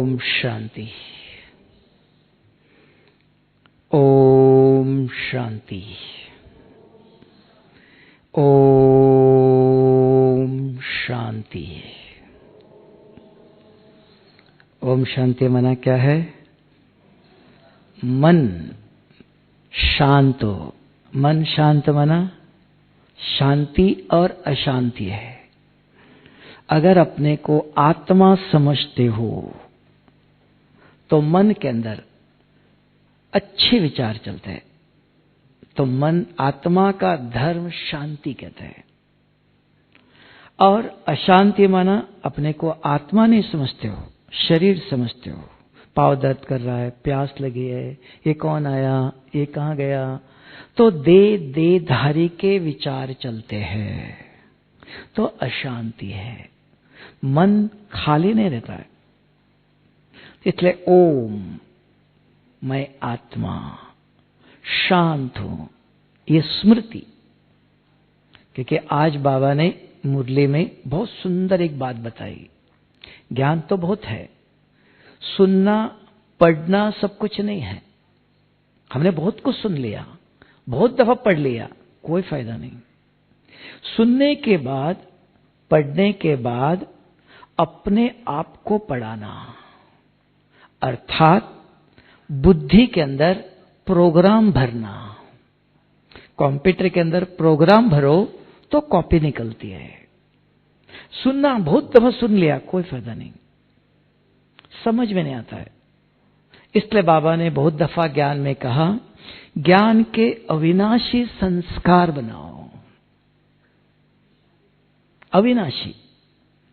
ओम शांति। ओम शांति। ओम शांति। ओम शांति माना क्या है? मन शांत हो। मन शांत माना शांति और अशांति है। अगर अपने को आत्मा समझते हो तो मन के अंदर अच्छे विचार चलते हैं। तो मन, आत्मा का धर्म शांति कहते हैं। और अशांति माना अपने को आत्मा नहीं समझते हो, शरीर समझते हो। पाँव दर्द कर रहा है, प्यास लगी है, ये कौन आया, ये कहाँ गया, तो देहधारी के विचार चलते हैं, तो अशांति है। मन खाली नहीं रहता है। इसलिए ओम, मैं आत्मा शांत हूं, ये स्मृति। क्योंकि आज बाबा ने मुरली में बहुत सुंदर एक बात बताई। ज्ञान तो बहुत है, सुनना पढ़ना सब कुछ नहीं है। हमने बहुत कुछ सुन लिया, बहुत दफा पढ़ लिया, कोई फायदा नहीं। सुनने के बाद, पढ़ने के बाद अपने आप को पढ़ाना, अर्थात बुद्धि के अंदर प्रोग्राम भरना। कंप्यूटर के अंदर प्रोग्राम भरो तो कॉपी निकलती है। सुनना बहुत दफा सुन लिया, कोई फायदा नहीं, समझ में नहीं आता है। इसलिए बाबा ने बहुत दफा ज्ञान में कहा, ज्ञान के अविनाशी संस्कार बनाओ। अविनाशी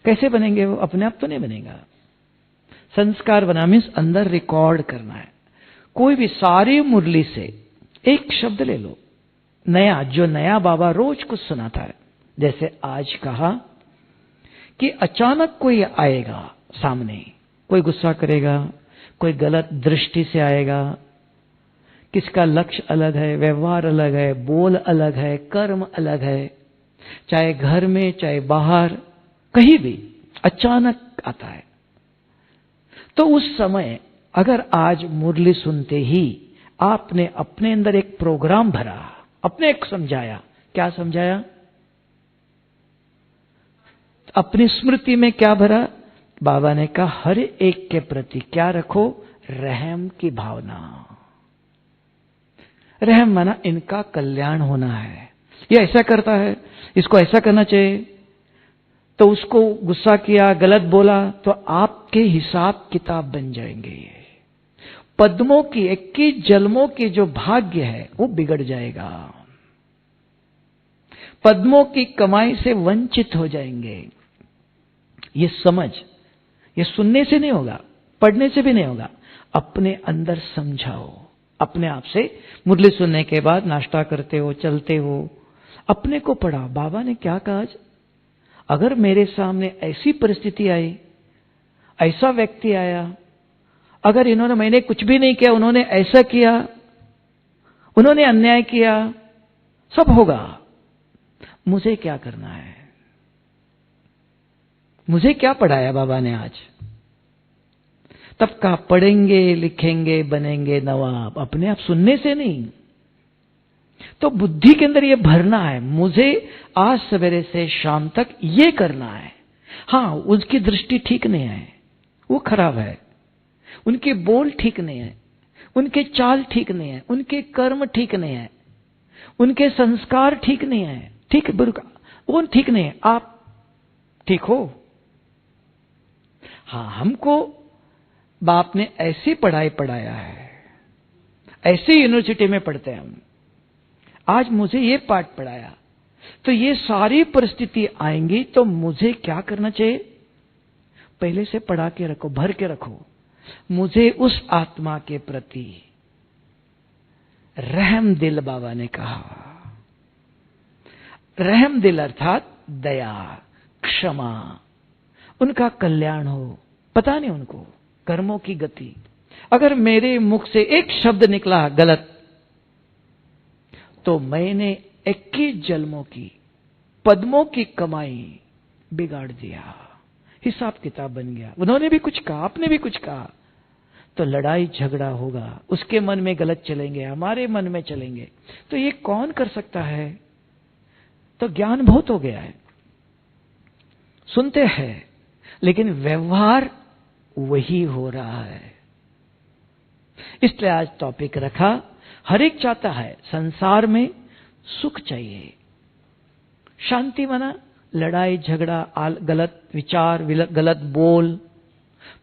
कैसे बनेंगे? वो अपने आप तो नहीं बनेगा। संस्कार बना मीन्स अंदर रिकॉर्ड करना है। कोई भी सारी मुरली से एक शब्द ले लो, नया, जो नया बाबा रोज कुछ सुनाता है। जैसे आज कहा कि अचानक कोई आएगा सामने, कोई गुस्सा करेगा, कोई गलत दृष्टि से आएगा, किसका लक्ष्य अलग है, व्यवहार अलग है, बोल अलग है, कर्म अलग है, चाहे घर में चाहे बाहर, कहीं भी अचानक आता है। तो उस समय अगर आज मुरली सुनते ही आपने अपने अंदर एक प्रोग्राम भरा, अपने एक समझाया, क्या समझाया? अपनी स्मृति में क्या भरा? बाबा ने कहा हर एक के प्रति क्या रखो? रहम की भावना। रहम माना इनका कल्याण होना है, ये ऐसा करता है, इसको ऐसा करना चाहिए। तो उसको गुस्सा किया, गलत बोला, तो आपके हिसाब किताब बन जाएंगे। पद्मों की 21 जन्मों की जो भाग्य है वो बिगड़ जाएगा। पद्मों की कमाई से वंचित हो जाएंगे। ये समझ, ये सुनने से नहीं होगा, पढ़ने से भी नहीं होगा, अपने अंदर समझाओ। अपने आप से मुरली सुनने के बाद नाश्ता करते हो, चलते हो, अपने को पढ़ा। बाबा ने क्या कहा? अगर मेरे सामने ऐसी परिस्थिति आई, ऐसा व्यक्ति आया, अगर इन्होंने, मैंने कुछ भी नहीं किया, उन्होंने ऐसा किया, उन्होंने अन्याय किया, सब होगा, मुझे क्या करना है? मुझे क्या पढ़ाया बाबा ने आज? तब का पढ़ेंगे, लिखेंगे, बनेंगे नवाब, अपने आप सुनने से नहीं। तो बुद्धि के अंदर ये भरना है, मुझे आज सवेरे से शाम तक ये करना है। हाँ, उसकी दृष्टि ठीक नहीं है, वो खराब है, उनके बोल ठीक नहीं है, उनके चाल ठीक नहीं है, उनके कर्म ठीक नहीं है, उनके संस्कार ठीक नहीं है, ठीक बुरा वो ठीक नहीं है, आप ठीक हो। हाँ, हमको बाप ने ऐसी पढ़ाई पढ़ाया है, ऐसी यूनिवर्सिटी में पढ़ते हैं हम, आज मुझे ये पाठ पढ़ाया, तो ये सारी परिस्थिति आएंगी, तो मुझे क्या करना चाहिए? पहले से पढ़ा के रखो, भर के रखो। मुझे उस आत्मा के प्रति रहम दिल, बाबा ने कहा। रहम दिल अर्थात दया, क्षमा, उनका कल्याण हो। पता नहीं उनको कर्मों की गति। अगर मेरे मुख से एक शब्द निकला गलत, तो मैंने 21 जन्मों की, पद्मों की कमाई बिगाड़ दिया। हिसाब किताब बन गया, उन्होंने भी कुछ कहा, आपने भी कुछ कहा, तो लड़ाई झगड़ा होगा, उसके मन में गलत चलेंगे, हमारे मन में चलेंगे, तो ये कौन कर सकता है? तो ज्ञान बहुत हो गया है, सुनते हैं लेकिन व्यवहार वही हो रहा है। इसलिए आज टॉपिक रखा, हर एक चाहता है संसार में सुख चाहिए, शांति माना लड़ाई झगड़ा, गलत विचार, गलत बोल,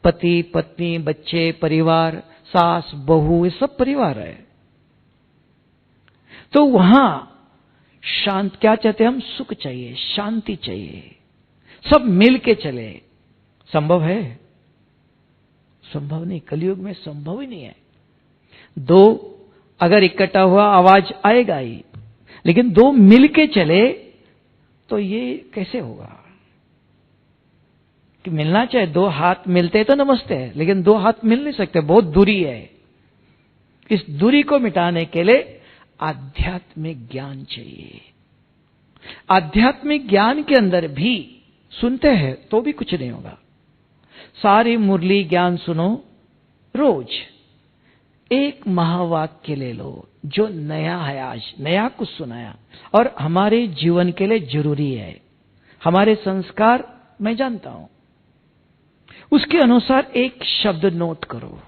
पति पत्नी बच्चे परिवार, सास बहू, ये सब परिवार है। तो वहां शांत क्या चाहते हैं हम? सुख चाहिए, शांति चाहिए, सब मिल के चले। संभव है? संभव नहीं, कलयुग में संभव ही नहीं है। दो अगर इकट्ठा हुआ आवाज आएगा ही, लेकिन दो मिल के चले तो ये कैसे होगा? कि मिलना चाहिए, दो हाथ मिलते तो नमस्ते है, लेकिन दो हाथ मिल नहीं सकते, बहुत दूरी है। इस दूरी को मिटाने के लिए आध्यात्मिक ज्ञान चाहिए। आध्यात्मिक ज्ञान के अंदर भी सुनते हैं तो भी कुछ नहीं होगा। सारी मुरली ज्ञान सुनो, रोज एक महावाक्य ले लो जो नया है, आज नया कुछ सुनाया और हमारे जीवन के लिए जरूरी है, हमारे संस्कार मैं जानता हूं, उसके अनुसार एक शब्द नोट करो।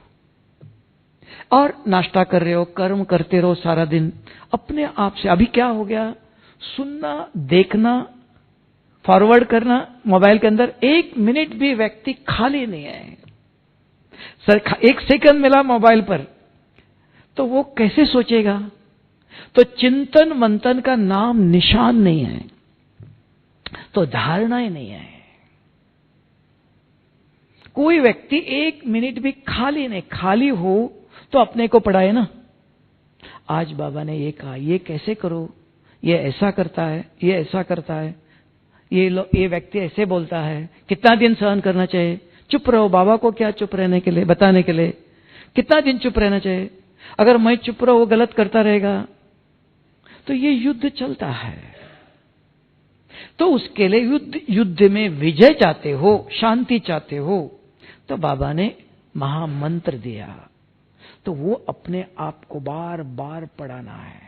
और नाश्ता कर रहे हो, कर्म करते रहो सारा दिन, अपने आप से। अभी क्या हो गया, सुनना, देखना, फॉरवर्ड करना मोबाइल के अंदर, एक मिनट भी व्यक्ति खाली नहीं है। सर एक सेकंड मिला मोबाइल पर तो वो कैसे सोचेगा? तो चिंतन मंथन का नाम निशान नहीं है, तो धारणा ही नहीं है। कोई व्यक्ति एक मिनट भी खाली नहीं, खाली हो तो अपने को पढ़ाए ना, आज बाबा ने ये कहा, ये कैसे करो, ये ऐसा करता है, ये ऐसा करता है, ये व्यक्ति ऐसे बोलता है, कितना दिन सहन करना चाहिए? चुप रहो, बाबा को क्या चुप रहने के लिए, बताने के लिए कितना दिन चुप रहना चाहिए? अगर मैं चुप रहो वो गलत करता रहेगा, तो ये युद्ध चलता है। तो उसके लिए युद्ध में विजय चाहते हो, शांति चाहते हो, तो बाबा ने महामंत्र दिया। तो वो अपने आप को बार बार पढ़ाना है,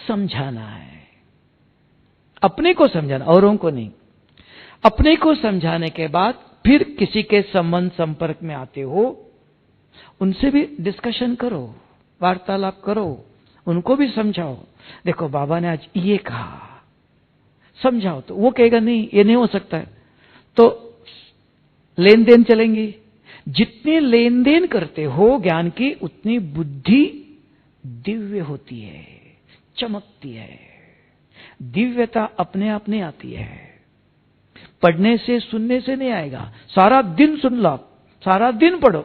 समझाना है, अपने को समझाना, औरों को नहीं। अपने को समझाने के बाद फिर किसी के संबंध संपर्क में आते हो, उनसे भी डिस्कशन करो, वार्तालाप करो, उनको भी समझाओ। देखो बाबा ने आज ये कहा, समझाओ। तो वो कहेगा नहीं, ये नहीं हो सकता है, तो लेन देन चलेंगी। जितने लेन देन करते हो ज्ञान की, उतनी बुद्धि दिव्य होती है, चमकती है। दिव्यता अपने आप नहीं आती है, पढ़ने से सुनने से नहीं आएगा। सारा दिन सुन लो, सारा दिन पढ़ो,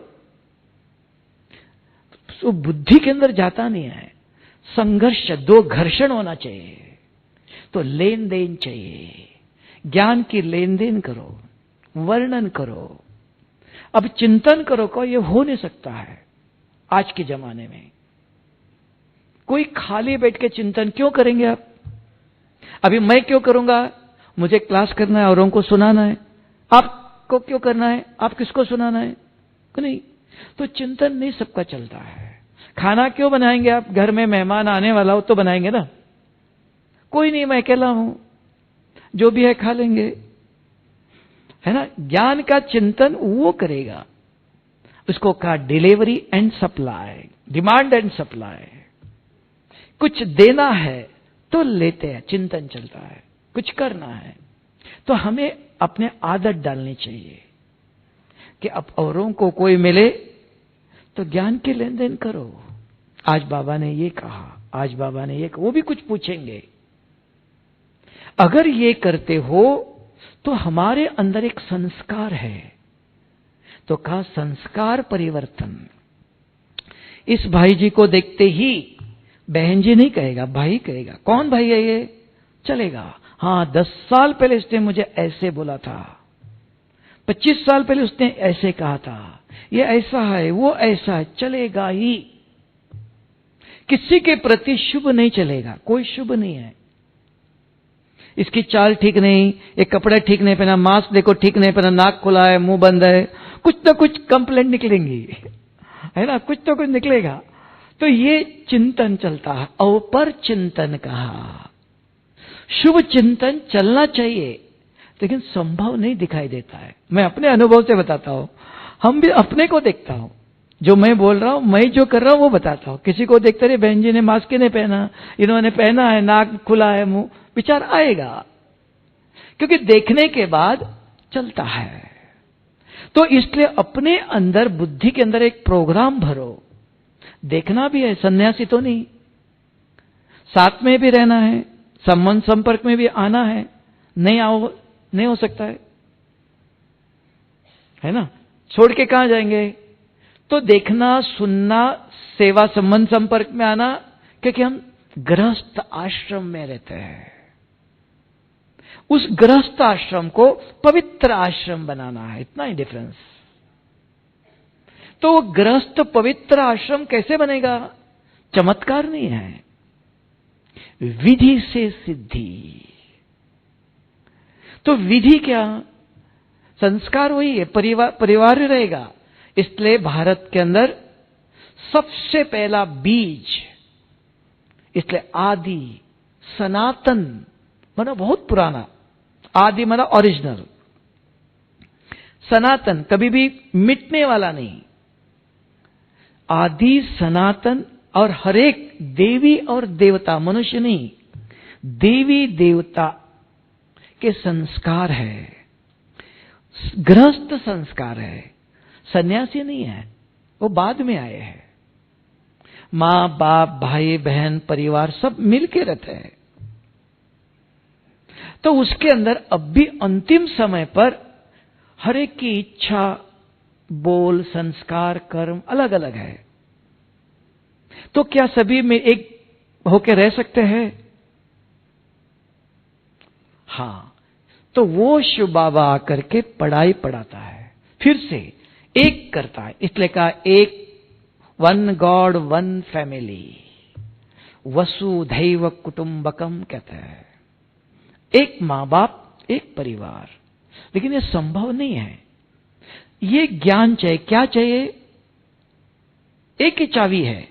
तो बुद्धि के अंदर जाता नहीं है। संघर्ष, दो घर्षण होना चाहिए, तो लेन देन चाहिए। ज्ञान की लेन देन करो, वर्णन करो, अब चिंतन करो। को ये हो नहीं सकता है आज के जमाने में। कोई खाली बैठ के चिंतन क्यों करेंगे आप? अभी मैं क्यों करूंगा? मुझे क्लास करना है, औरों को सुनाना है। आपको क्यों करना है? आप किसको सुनाना है? नहीं। तो चिंतन नहीं सबका चलता है। खाना क्यों बनाएंगे आप? घर में मेहमान आने वाला हो तो बनाएंगे ना। कोई नहीं, मैं अकेला हूं, जो भी है खा लेंगे, है ना। ज्ञान का चिंतन वो करेगा, उसको कहा delivery and supply, demand and supply. कुछ देना है तो लेते हैं, चिंतन चलता है। कुछ करना है तो हमें अपने आदत डालनी चाहिए कि अब औरों को कोई मिले तो ज्ञान के लेन देन करो। आज बाबा ने ये कहा, आज बाबा ने ये कहा, वो भी कुछ पूछेंगे। अगर ये करते हो तो हमारे अंदर एक संस्कार है, तो कहा संस्कार परिवर्तन। इस भाई जी को देखते ही बहन जी नहीं कहेगा, भाई कहेगा। कौन भाई है ये? चलेगा, हाँ 10 साल पहले उसने मुझे ऐसे बोला था, 25 साल पहले उसने ऐसे कहा था, ये ऐसा है, वो ऐसा है, चलेगा ही। किसी के प्रति शुभ नहीं चलेगा, कोई शुभ नहीं है। इसकी चाल ठीक नहीं, ये कपड़े ठीक नहीं पहना, मास्क देखो ठीक नहीं पहना, नाक खुला है, मुंह बंद है, कुछ ना कुछ कंप्लेंट निकलेंगी, है ना, कुछ तो कुछ निकलेगा। तो ये चिंतन चलता है, अपर चिंतन कहा। शुभ चिंतन चलना चाहिए, लेकिन संभव नहीं दिखाई देता है। मैं अपने अनुभव से बताता हूं, हम भी अपने को देखता हूं, जो मैं बोल रहा हूं, मैं जो कर रहा हूं वो बताता हूं। किसी को देखते रहे, बहन जी ने मास्क नहीं पहना, इन्होंने पहना है, नाक खुला है, मुंह, विचार आएगा, क्योंकि देखने के बाद चलता है। तो इसलिए अपने अंदर, बुद्धि के अंदर एक प्रोग्राम भरो। देखना भी है, सन्यासी तो नहीं, साथ में भी रहना है, संबंध संपर्क में भी आना है, नहीं हो सकता है ना, छोड़ के कहां जाएंगे। तो देखना, सुनना, सेवा, संबंध संपर्क में आना, क्योंकि हम गृहस्थ आश्रम में रहते हैं। उस गृहस्थ आश्रम को पवित्र आश्रम बनाना है, इतना ही डिफरेंस। तो वो गृहस्थ पवित्र आश्रम कैसे बनेगा? चमत्कार नहीं है, विधि से सिद्धि। तो विधि क्या? संस्कार वही है, परिवार रहेगा। इसलिए भारत के अंदर सबसे पहला बीज, इसलिए आदि, सनातन माना बहुत पुराना, आदि माना ओरिजिनल, सनातन कभी भी मिटने वाला नहीं, आदि सनातन। और हरेक देवी और देवता, मनुष्य नहीं, देवी देवता के संस्कार है, गृहस्थ संस्कार है, सन्यासी नहीं है, वो बाद में आए हैं। मां बाप, भाई बहन, परिवार सब मिलके रहते हैं। तो उसके अंदर अब भी अंतिम समय पर हर एक की इच्छा, बोल, संस्कार, कर्म अलग अलग है। तो क्या सभी में एक होकर रह सकते हैं? हां, तो वो शिव बाबा आकर के पढ़ाई पढ़ाता है, फिर से एक करता है। इसलिए कहा एक, वन गॉड वन फैमिली, वसुधैव कुटुंबकम कहते हैं, एक मां बाप, एक परिवार। लेकिन ये संभव नहीं है। ये ज्ञान चाहिए। क्या चाहिए? एक ही चाबी है।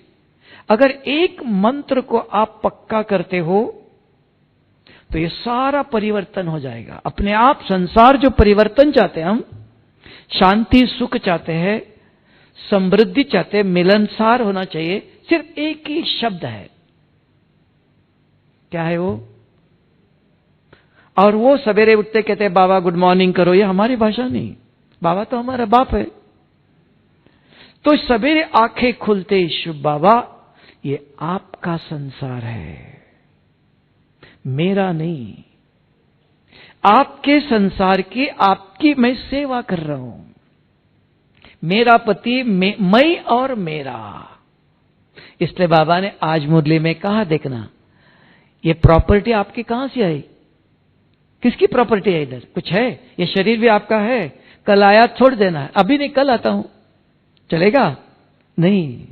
अगर एक मंत्र को आप पक्का करते हो तो ये सारा परिवर्तन हो जाएगा अपने आप। संसार जो परिवर्तन चाहते हैं हम, शांति सुख चाहते हैं, समृद्धि चाहते हैं, मिलनसार होना चाहिए, सिर्फ एक ही शब्द है। क्या है वो? और वो सवेरे उठते कहते हैं बाबा गुड मॉर्निंग करो, ये हमारी भाषा नहीं, बाबा तो हमारा बाप है। तो सवेरे आंखें खुलते शिव बाबा, ये आपका संसार है, मेरा नहीं। आपके संसार की, आपकी मैं सेवा कर रहा हूं। मेरा पति, मैं और मेरा। इसलिए बाबा ने आज मुरली में कहा, देखना ये प्रॉपर्टी आपकी कहां से आई? किसकी प्रॉपर्टी है? इधर कुछ है? ये शरीर भी आपका है, कल आया छोड़ देना है। अभी नहीं, कल आता हूं, चलेगा? नहीं,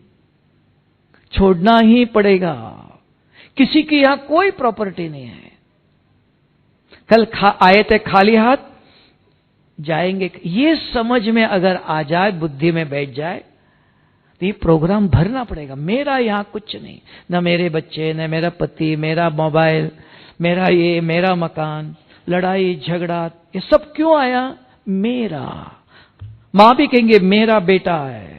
छोड़ना ही पड़ेगा। किसी की यहां कोई प्रॉपर्टी नहीं है। कल आए थे खाली हाथ, जाएंगे। ये समझ में अगर आ जाए, बुद्धि में बैठ जाए, तो ये प्रोग्राम भरना पड़ेगा। मेरा यहां कुछ नहीं, न मेरे बच्चे, न मेरा पति, मेरा मोबाइल, मेरा ये, मेरा मकान, लड़ाई झगड़ा, ये सब क्यों आया? मेरा। मां भी कहेंगे मेरा बेटा है,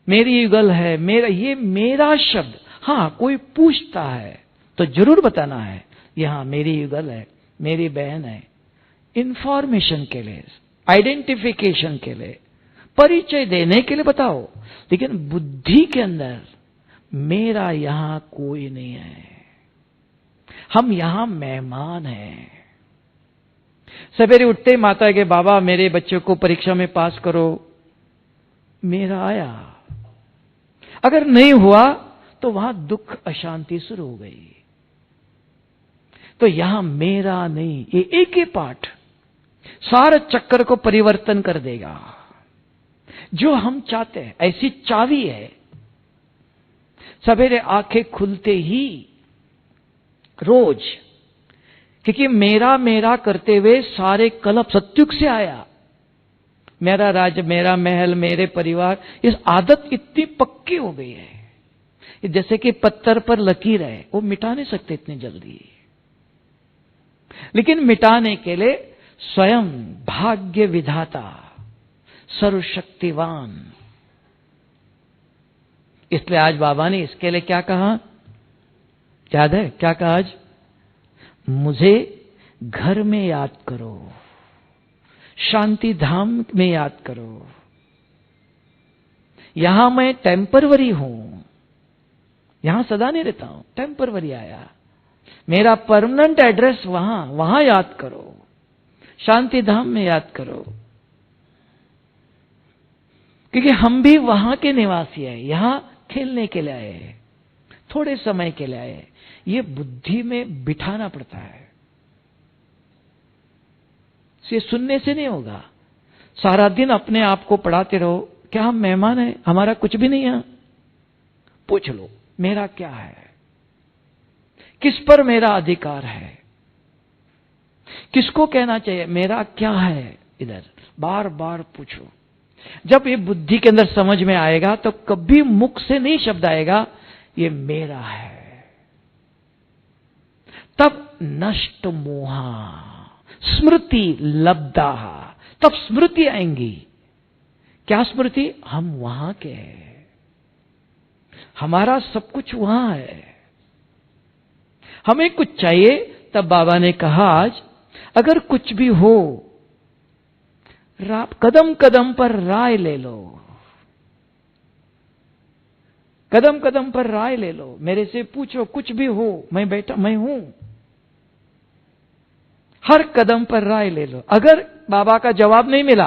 मेरी युगल है, मेरा, ये मेरा शब्द। हां, कोई पूछता है तो जरूर बताना है, यहां मेरी युगल है, मेरी बहन है, इंफॉर्मेशन के लिए, आइडेंटिफिकेशन के लिए, परिचय देने के लिए बताओ। लेकिन बुद्धि के अंदर मेरा यहां कोई नहीं है, हम यहां मेहमान हैं। सवेरे उठते ही माता के बाबा मेरे बच्चों को परीक्षा में पास करो, मेरा आया। अगर नहीं हुआ तो वहां दुख, अशांति शुरू हो गई। तो यहां मेरा नहीं, ये एक ही पाठ सारे चक्कर को परिवर्तन कर देगा। जो हम चाहते हैं, ऐसी चाबी है। सवेरे आंखें खुलते ही रोज क्योंकि मेरा मेरा करते हुए सारे कलप सत्युग से आया। मेरा राज्य, मेरा महल, मेरे परिवार, इस आदत इतनी पक्की हो गई है जैसे कि पत्थर पर लकीर है, वो मिटा नहीं सकते इतनी जल्दी। लेकिन मिटाने के लिए स्वयं भाग्य विधाता, सर्वशक्तिवान, इसलिए आज बाबा ने इसके लिए क्या कहा, याद है क्या कहा आज? मुझे घर में याद करो, शांति धाम में याद करो। यहां मैं टेम्परवरी हूं, यहां सदा नहीं रहता हूं, टेम्परवरी आया। मेरा परमानेंट एड्रेस वहां याद करो, शांति धाम में याद करो। क्योंकि हम भी वहां के निवासी हैं, यहां खेलने के लिए आए, थोड़े समय के लिए आए। ये बुद्धि में बिठाना पड़ता है, ये सुनने से नहीं होगा। सारा दिन अपने आप को पढ़ाते रहो, क्या हम मेहमान हैं, हमारा कुछ भी नहीं है? पूछ लो मेरा क्या है, किस पर मेरा अधिकार है, किसको कहना चाहिए, मेरा क्या है, इधर बार बार पूछो। जब ये बुद्धि के अंदर समझ में आएगा तो कभी मुख से नहीं शब्द आएगा ये मेरा है। तब नष्ट मोहा स्मृति लब्धा, तब स्मृति आएंगी। क्या स्मृति? हम वहां के हैं, हमारा सब कुछ वहां है, हमें कुछ चाहिए। तब बाबा ने कहा आज अगर कुछ भी हो, कदम कदम पर राय ले लो, कदम कदम पर राय ले लो, मेरे से पूछो, कुछ भी हो, मैं बैठा, मैं हूं। हर कदम पर राय ले लो। अगर बाबा का जवाब नहीं मिला,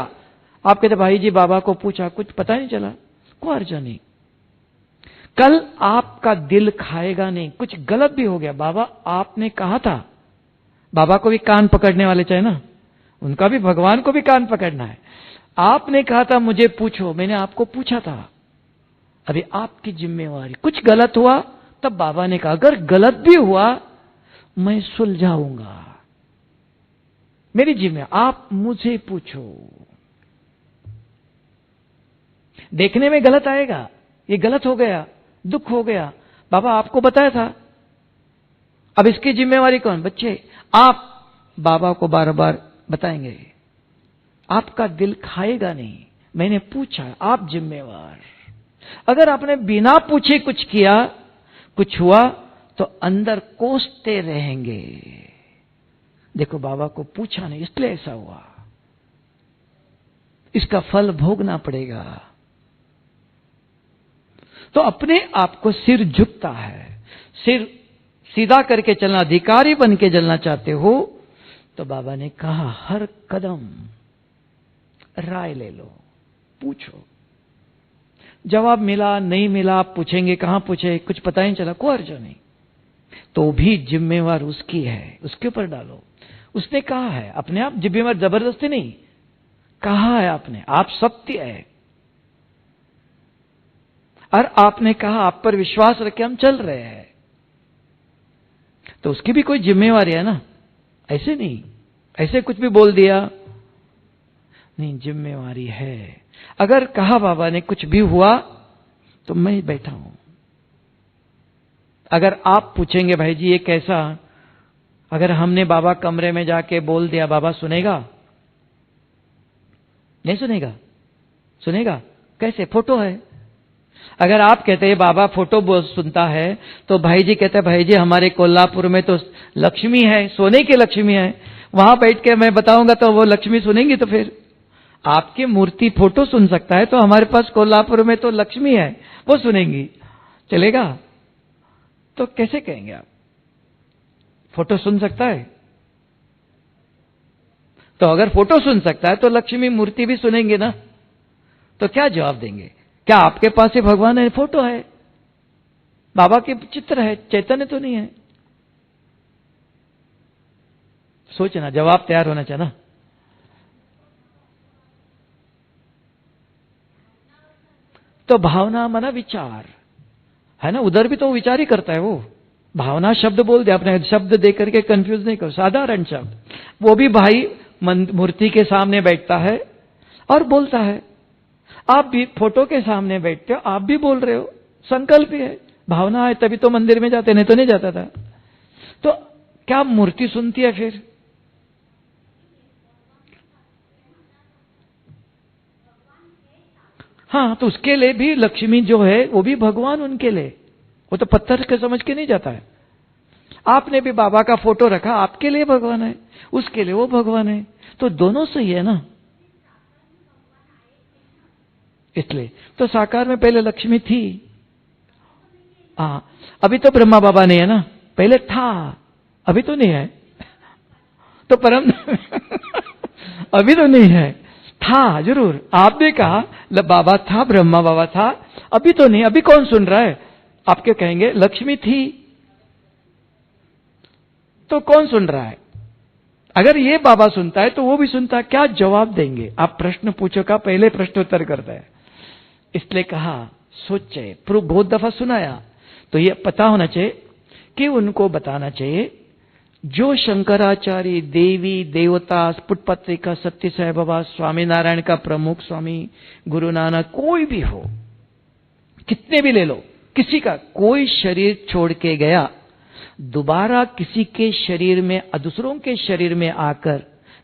आप कहते भाई जी बाबा को पूछा कुछ पता नहीं चला, कोई अर्ज नहीं। कल आपका दिल खाएगा नहीं, कुछ गलत भी हो गया, बाबा आपने कहा था, बाबा को भी कान पकड़ने वाले चाहिए ना, उनका भी, भगवान को भी कान पकड़ना है। आपने कहा था मुझे पूछो, मैंने आपको पूछा था, अभी आपकी जिम्मेवारी। कुछ गलत हुआ तब बाबा ने कहा अगर गलत भी हुआ मैं सुलझाऊंगा, मेरी जिम्मेवारी, आप मुझे पूछो। देखने में गलत आएगा, ये गलत हो गया, दुख हो गया, बाबा आपको बताया था, अब इसकी जिम्मेवारी कौन? बच्चे आप बाबा को बार बार बताएंगे, आपका दिल खाएगा नहीं, मैंने पूछा, आप जिम्मेवार। अगर आपने बिना पूछे कुछ किया, कुछ हुआ, तो अंदर कोसते रहेंगे, देखो बाबा को पूछा नहीं इसलिए ऐसा हुआ, इसका फल भोगना पड़ेगा। तो अपने आप को सिर झुकता है, सिर सीधा करके चलना, अधिकारी बन के चलना चाहते हो तो बाबा ने कहा हर कदम राय ले लो, पूछो। जवाब मिला नहीं मिला, आप पूछेंगे, कहां पूछे, कुछ पता ही नहीं चला, कोई अर्ज नहीं, तो भी जिम्मेवार उसकी है, उसके ऊपर डालो। उसने कहा है, अपने आप जिम्मेवार, जबरदस्ती नहीं, कहा है आपने, आप सत्य है, और आपने कहा, आप पर विश्वास रखे हम चल रहे हैं, तो उसकी भी कोई जिम्मेवारी है ना। ऐसे नहीं, ऐसे कुछ भी बोल दिया नहीं, जिम्मेवारी है। अगर कहा बाबा ने कुछ भी हुआ तो मैं बैठा हूं। अगर आप पूछेंगे भाई जी ये कैसा, अगर हमने बाबा कमरे में जाके बोल दिया, बाबा सुनेगा? नहीं सुनेगा? सुनेगा कैसे? फोटो है। अगर आप कहते हैं बाबा फोटो सुनता है, तो भाई जी कहते हैं भाई जी हमारे कोल्हापुर में तो लक्ष्मी है, सोने की लक्ष्मी है, वहां बैठ के मैं बताऊंगा तो वो लक्ष्मी सुनेंगी। तो फिर आपकी मूर्ति फोटो सुन सकता है, तो हमारे पास कोल्हापुर में तो लक्ष्मी है, वो सुनेंगी, चलेगा? तो कैसे कहेंगे आप? फोटो सुन सकता है, तो अगर फोटो सुन सकता है तो लक्ष्मी मूर्ति भी सुनेंगे ना। तो क्या जवाब देंगे? क्या आपके पास ही भगवान है, फोटो है, बाबा के चित्र है, चैतन्य तो नहीं है? सोचना, जवाब तैयार होना चाहिए ना। तो भावना माना विचार है ना, उधर भी तो विचार ही करता है वो, भावना शब्द बोल दिया, अपने शब्द दे करके कंफ्यूज नहीं करो, साधारण शब्द। वो भी भाई मूर्ति के सामने बैठता है और बोलता है, आप भी फोटो के सामने बैठते हो, आप भी बोल रहे हो, संकल्प ही है, भावना है, तभी तो मंदिर में जाते, नहीं तो नहीं जाता था। तो क्या मूर्ति सुनती है फिर? हाँ, तो उसके लिए भी लक्ष्मी जो है वो भी भगवान उनके लिए, वो तो पत्थर के समझ के नहीं जाता है। आपने भी बाबा का फोटो रखा, आपके लिए भगवान है, उसके लिए वो भगवान है, तो दोनों सही है ना। इसलिए तो साकार में पहले लक्ष्मी थी। हाँ, अभी तो ब्रह्मा बाबा नहीं है ना, पहले था, अभी तो नहीं है। तो परम अभी तो नहीं है, था जरूर। आपने कहा बाबा था, ब्रह्मा बाबा था, अभी तो नहीं। अभी कौन सुन रहा है? आप क्या कहेंगे? लक्ष्मी थी, तो कौन सुन रहा है? अगर ये बाबा सुनता है तो वो भी सुनता है, क्या जवाब देंगे? आप प्रश्न पूछो का पहले प्रश्नोत्तर करता है। इसलिए कहा सोचे, बहुत दफा सुनाया, तो ये पता होना चाहिए कि उनको बताना चाहिए, जो शंकराचार्य, देवी देवता, पुटपत्रिका, सत्य साई बाबा, स्वामी नारायण का प्रमुख, स्वामी गुरु नानक, कोई भी हो, कितने भी ले लो, किसी का कोई शरीर छोड़ के गया, दोबारा किसी के शरीर में, दूसरों के शरीर में आकर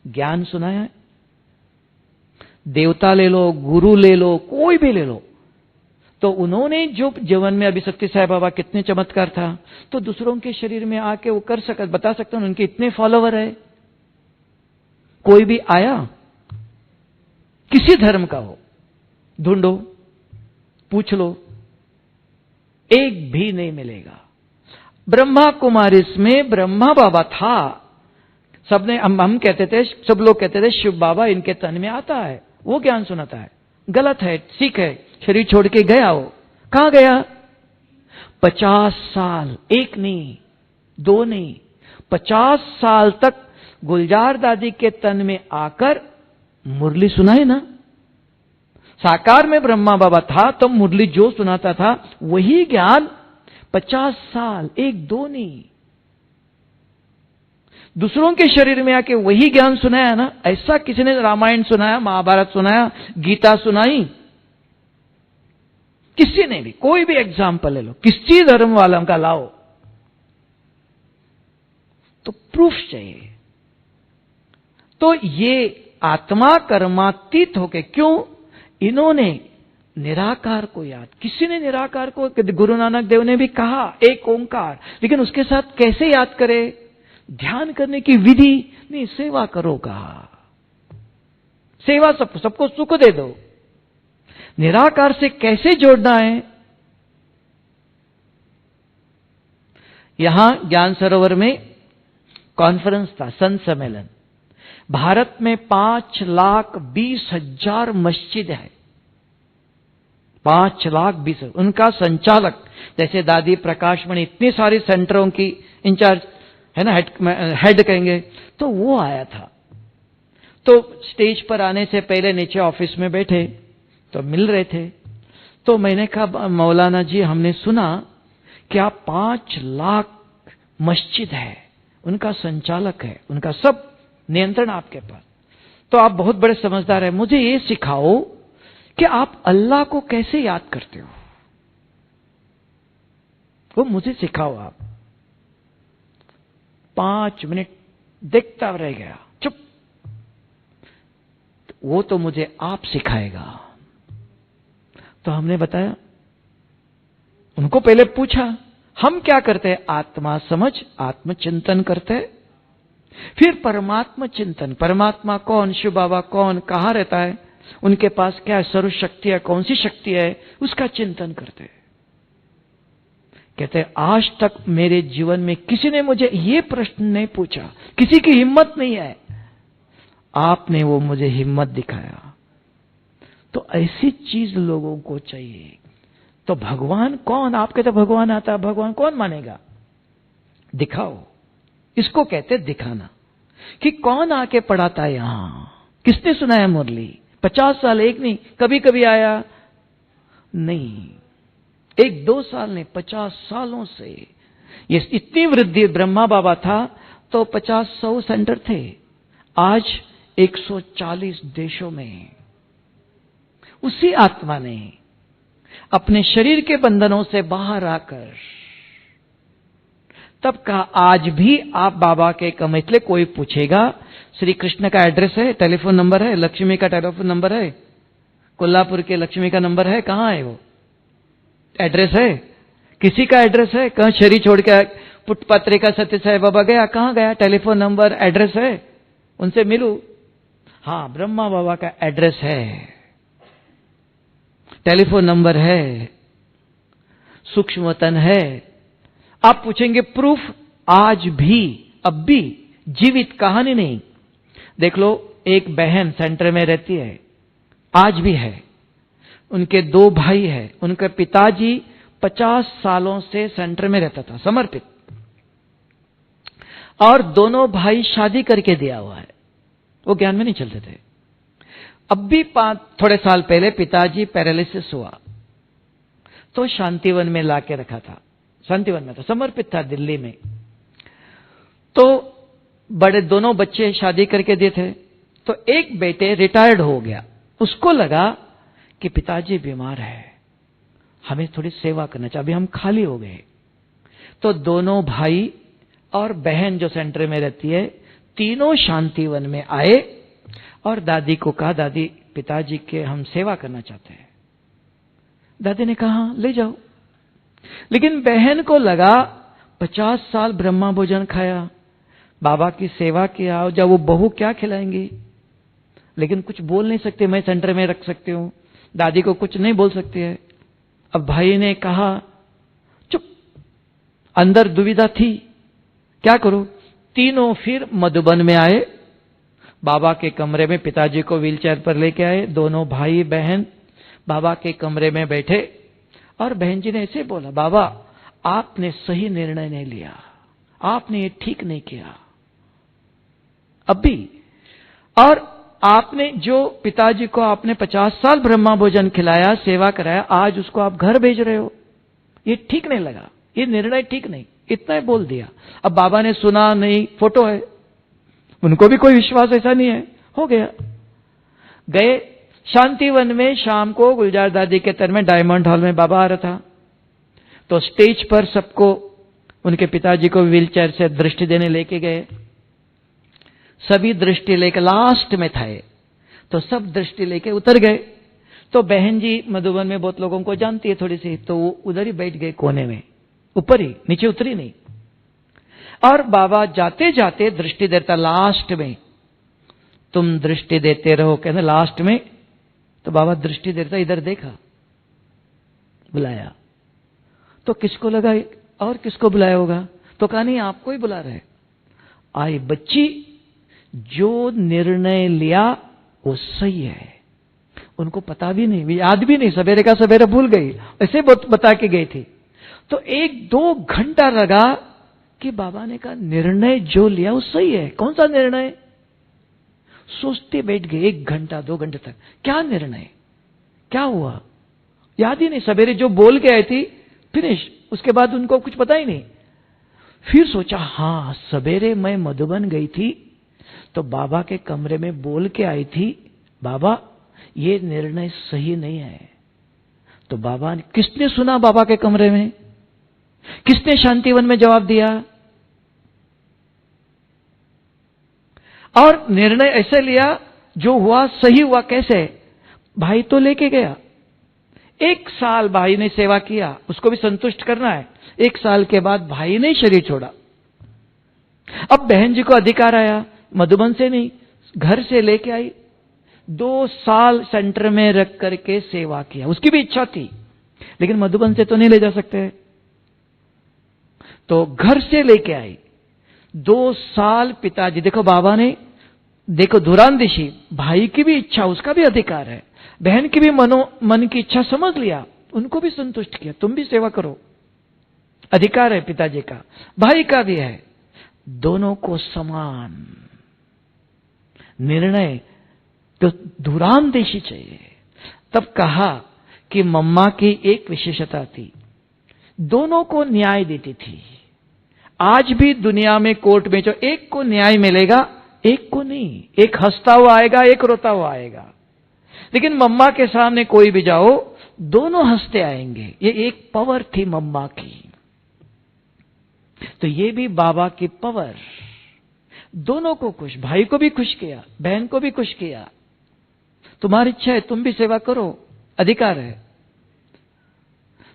ज्ञान सुनाया है? देवता ले लो, गुरु ले लो, कोई भी ले लो, तो उन्होंने जो जीवन में, अभी सत्य साई बाबा कितने चमत्कार था, तो दूसरों के शरीर में आके वो कर सकता, बता सकता हूं, उनके इतने फॉलोवर है। कोई भी आया, किसी धर्म का हो, ढूंढो, पूछ लो, एक भी नहीं मिलेगा। ब्रह्मा कुमारिस में ब्रह्मा बाबा था, सबने, हम कहते थे, सब लोग कहते थे शिव बाबा इनके तन में आता है, वो ज्ञान सुनाता है। गलत है, सीख है, शरीर छोड़ के गया हो, कहां गया? 50 साल, एक नहीं, दो नहीं, 50 साल तक गुलजार दादी के तन में आकर मुरली सुनाई ना। साकार में ब्रह्मा बाबा था तो मुरली जो सुनाता था वही ज्ञान 50 साल, एक दो नहीं, दूसरों के शरीर में आके वही ज्ञान सुनाया ना। ऐसा किसी ने रामायण सुनाया, महाभारत सुनाया, गीता सुनाई? किसी ने भी, कोई भी एग्जाम्पल ले लो, किसी धर्म वालों का लाओ, तो प्रूफ चाहिए। तो ये आत्मा कर्मातीत होके, क्यों? इन्होंने निराकार को याद, किसी ने निराकार को, गुरु नानक देव ने भी कहा एक ओंकार, लेकिन उसके साथ कैसे याद करे? ध्यान करने की विधि नहीं, सेवा करो कहा, सेवा सबको सुख दे दो। निराकार से कैसे जोड़ना है? यहां ज्ञान सरोवर में कॉन्फ्रेंस था, संत सम्मेलन। भारत में 5,20,000 मस्जिद है, 5,20,000। उनका संचालक, जैसे दादी प्रकाशमणि, इतनी सारी सेंटरों की इंचार्ज है ना, हेड कहेंगे, तो वो आया था। तो स्टेज पर आने से पहले नीचे ऑफिस में बैठे, तो मिल रहे थे। तो मैंने कहा, मौलाना जी, हमने सुना कि आप 5 लाख मस्जिद है, उनका संचालक है, उनका सब नियंत्रण आपके पास, तो आप बहुत बड़े समझदार हैं, मुझे ये सिखाओ कि आप अल्लाह को कैसे याद करते हो, वो मुझे सिखाओ आप। 5 मिनट देखता रह गया, चुप। वो तो मुझे आप सिखाएगा। तो हमने बताया, उनको पहले पूछा, हम क्या करते हैं? आत्मा समझ, आत्मचिंतन करते हैं, फिर परमात्मा चिंतन, परमात्मा कौन, शिव बाबा कौन, कहां रहता है, उनके पास क्या सर्व शक्ति है, कौन सी शक्ति है, उसका चिंतन करते हैं। कहते हैं, आज तक मेरे जीवन में किसी ने मुझे ये प्रश्न नहीं पूछा, किसी की हिम्मत नहीं है, आपने वो मुझे हिम्मत दिखाया। तो ऐसी चीज लोगों को चाहिए। तो भगवान कौन? आप कहते भगवान आता है, भगवान कौन मानेगा? दिखाओ, इसको कहते दिखाना, कि कौन आके पढ़ाता है यहां, किसने सुनाया मुरली? 50 साल, एक नहीं, कभी कभी आया नहीं, 1-2 साल नहीं, 50 सालों से ये इतनी वृद्धि, ब्रह्मा बाबा था तो 50-100 सेंटर थे, आज 140 देशों में। उसी आत्मा ने अपने शरीर के बंधनों से बाहर आकर तब कहा, आज भी आप बाबा के कम। इसलिए कोई पूछेगा श्री कृष्ण का एड्रेस है, टेलीफोन नंबर है, लक्ष्मी का टेलीफोन नंबर है, कोल्हापुर के लक्ष्मी का नंबर है, कहां है वो एड्रेस है? किसी का एड्रेस है? कहां शरीर छोड़ के पुटपत्री का सत्य साई बाबा गया, कहां गया? टेलीफोन नंबर एड्रेस है, उनसे मिलूं? हां, ब्रह्मा बाबा का एड्रेस है, टेलीफोन नंबर है, सूक्ष्म वतन है। आप पूछेंगे प्रूफ? आज भी, अब भी जीवित, कहानी नहीं। देख लो, एक बहन सेंटर में रहती है, आज भी है। उनके 2 भाई हैं, उनके पिताजी 50 सालों से सेंटर में रहता था, समर्पित, और दोनों भाई शादी करके दिया हुआ है, वो ज्ञान में नहीं चलते थे। अब भी थोड़े साल पहले पिताजी पैरालिसिस हुआ तो शांतिवन में लाके रखा था, शांतिवन में था, समर्पित था दिल्ली में। तो बड़े दोनों बच्चे शादी करके दिए थे, तो एक बेटे रिटायर्ड हो गया, उसको लगा कि पिताजी बीमार है, हमें थोड़ी सेवा करना चाहिए, अभी हम खाली हो गए। तो दोनों भाई और बहन जो सेंटर में रहती है, तीनों शांतिवन में आए और दादी को कहा, दादी पिताजी के हम सेवा करना चाहते हैं। दादी ने कहा ले जाओ। लेकिन बहन को लगा 50 साल ब्रह्मा भोजन खाया, बाबा की सेवा किया, जब वो बहू क्या खिलाएंगी? लेकिन कुछ बोल नहीं सकते, मैं सेंटर में रख सकती हूं, दादी को कुछ नहीं बोल सकती है। अब भाई ने कहा चुप, अंदर दुविधा थी, क्या करूं? तीनों फिर मधुबन में आए, बाबा के कमरे में पिताजी को व्हीलचेयर पर लेके आए, दोनों भाई बहन बाबा के कमरे में बैठे, और बहन जी ने ऐसे बोला, बाबा आपने सही निर्णय नहीं लिया, आपने ये ठीक नहीं किया अभी, और आपने जो पिताजी को आपने 50 साल ब्रह्मा भोजन खिलाया, सेवा कराया, आज उसको आप घर भेज रहे हो, ये ठीक नहीं लगा, ये निर्णय ठीक नहीं, इतना ही बोल दिया। अब बाबा ने सुना नहीं, फोटो है, उनको भी कोई विश्वास ऐसा नहीं है, हो गया। गए शांतिवन में, शाम को गुलजार दादी के तर में डायमंड हॉल में बाबा आ रहा था, तो स्टेज पर सबको, उनके पिताजी को व्हीलचेयर से दृष्टि देने लेके गए, सभी दृष्टि लेके लास्ट में था, तो सब दृष्टि लेके उतर गए। तो बहन जी मधुबन में बहुत लोगों को जानती है थोड़ी सी, तो वो उधर ही बैठ गए कोने में, ऊपर ही, नीचे उतरी नहीं। और बाबा जाते जाते दृष्टि देता, लास्ट में तुम दृष्टि देते रहो, कहते लास्ट में। तो बाबा दृष्टि देता, इधर देखा, बुलाया, तो किसको लगा और किसको बुलाया होगा? तो कहा नहीं, आपको ही बुला रहे। आई बच्ची, जो निर्णय लिया वो सही है, उनको पता भी नहीं, याद भी नहीं, सवेरे का सवेरे भूल गई, ऐसे बता के गई थी। तो 1-2 घंटा लगा कि बाबा ने कहा निर्णय जो लिया वो सही है। कौन सा निर्णय? सोचते बैठ गए 1 घंटा 2 घंटे तक, क्या निर्णय, क्या हुआ, याद ही नहीं। सवेरे जो बोल के आई थी, फिनिश, उसके बाद उनको कुछ पता ही नहीं। फिर सोचा, हां सवेरे मैं मधुबन गई थी तो बाबा के कमरे में बोल के आई थी, बाबा ये निर्णय सही नहीं है। तो बाबा ने, किसने सुना बाबा के कमरे में, किसने शांतिवन में जवाब दिया? और निर्णय ऐसे लिया जो हुआ सही हुआ। कैसे? भाई तो लेके गया, 1 साल भाई ने सेवा किया, उसको भी संतुष्ट करना है। 1 साल के बाद भाई ने शरीर छोड़ा। अब बहन जी को अधिकार आया, मधुबन से नहीं, घर से लेके आई, 2 साल सेंटर में रख करके सेवा किया। उसकी भी इच्छा थी, लेकिन मधुबन से तो नहीं ले जा सकते, तो घर से लेके आई। 2 साल पिताजी, देखो बाबा ने, देखो धुरांदेशी, भाई की भी इच्छा, उसका भी अधिकार है, बहन की भी मन की इच्छा समझ लिया, उनको भी संतुष्ट किया, तुम भी सेवा करो, अधिकार है पिताजी का, भाई का भी है, दोनों को समान निर्णय। तो धुरांदेशी चाहिए। तब कहा कि मम्मा की एक विशेषता थी, दोनों को न्याय देती थी। आज भी दुनिया में कोर्ट में जो एक को न्याय मिलेगा, एक को नहीं। एक हंसता हुआ आएगा, एक रोता हुआ आएगा। लेकिन मम्मा के सामने कोई भी जाओ, दोनों हंसते आएंगे। ये एक पावर थी मम्मा की। तो ये भी बाबा की पावर, दोनों को खुश, भाई को भी खुश किया, बहन को भी खुश किया। तुम्हारी इच्छा है, तुम भी सेवा करो, अधिकार है।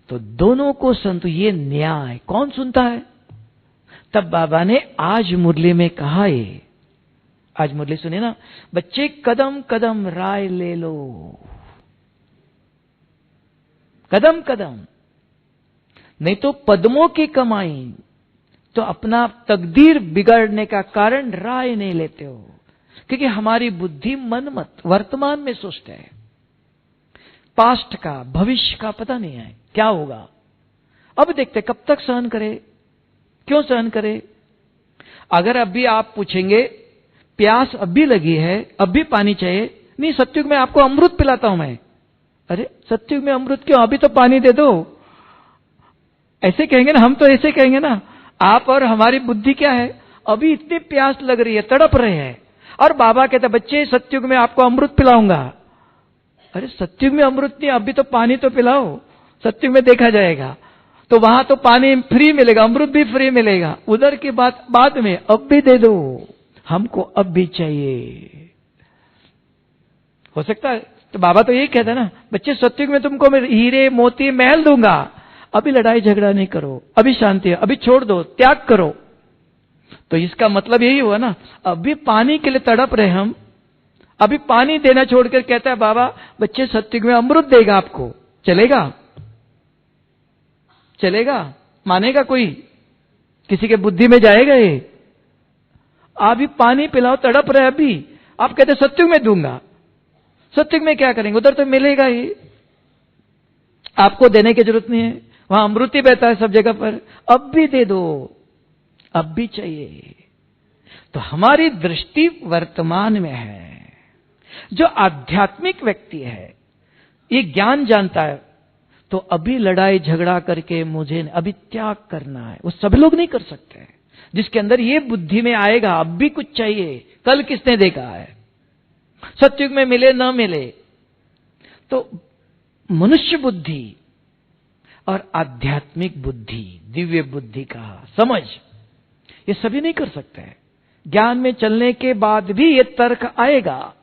तो दोनों को संत, ये न्याय कौन सुनता है? तब बाबा ने आज मुरली में कहा, ये आज मुरली सुने ना, बच्चे कदम कदम राय ले लो, कदम कदम, नहीं तो पद्मों की कमाई, तो अपना तकदीर बिगड़ने का कारण राय नहीं लेते हो। क्योंकि हमारी बुद्धि मनमत वर्तमान में सोचते है, पास्ट का भविष्य का पता नहीं है क्या होगा। अब देखते कब तक सहन करे, क्यों सहन करे। अगर अभी आप पूछेंगे प्यास अभी लगी है, अभी पानी चाहिए, नहीं सत्युग में आपको अमृत पिलाता हूं मैं। अरे सत्युग में अमृत क्यों, अभी तो पानी दे दो, ऐसे कहेंगे ना, हम तो ऐसे कहेंगे ना। आप और हमारी बुद्धि क्या है, अभी इतनी प्यास लग रही है, तड़प रहे हैं, और बाबा कहते बच्चे सत्युग में आपको अमृत पिलाऊंगा। अरे सत्युग में अमृत नहीं, अभी तो पानी तो पिलाओ, सत्युग में देखा जाएगा। तो वहां तो पानी फ्री मिलेगा, अमृत भी फ्री मिलेगा, उधर की बात बाद में, अब भी दे दो, हमको अब भी चाहिए। हो सकता है तो बाबा तो यही कहता है ना, बच्चे सत्युग में तुमको मैं हीरे मोती महल दूंगा, अभी लड़ाई झगड़ा नहीं करो, अभी शांति है, अभी छोड़ दो, त्याग करो। तो इसका मतलब यही हुआ ना, अभी पानी के लिए तड़प रहे हम, अभी पानी देना छोड़कर कहता है बाबा बच्चे सत्युग में अमृत देगा आपको, चलेगा? चलेगा? मानेगा कोई? किसी के बुद्धि में जाएगा ये? अभी पानी पिलाओ, तड़प रहे अभी, आप कहते सत्युग में दूंगा। सत्युग में क्या करेंगे, उधर तो मिलेगा ही, आपको देने की जरूरत नहीं है, वहां अमृत ही बहता है सब जगह पर, अब भी दे दो, अब भी चाहिए। तो हमारी दृष्टि वर्तमान में है। जो आध्यात्मिक व्यक्ति है, ये ज्ञान जानता है, तो अभी लड़ाई झगड़ा करके मुझे अभी त्याग करना है, वो सब लोग नहीं कर सकते। जिसके अंदर ये बुद्धि में आएगा अब भी कुछ चाहिए, कल किसने देखा है, सत्युग में मिले ना मिले। तो मनुष्य बुद्धि और आध्यात्मिक बुद्धि, दिव्य बुद्धि का समझ, ये सभी नहीं कर सकते। ज्ञान में चलने के बाद भी ये तर्क आएगा,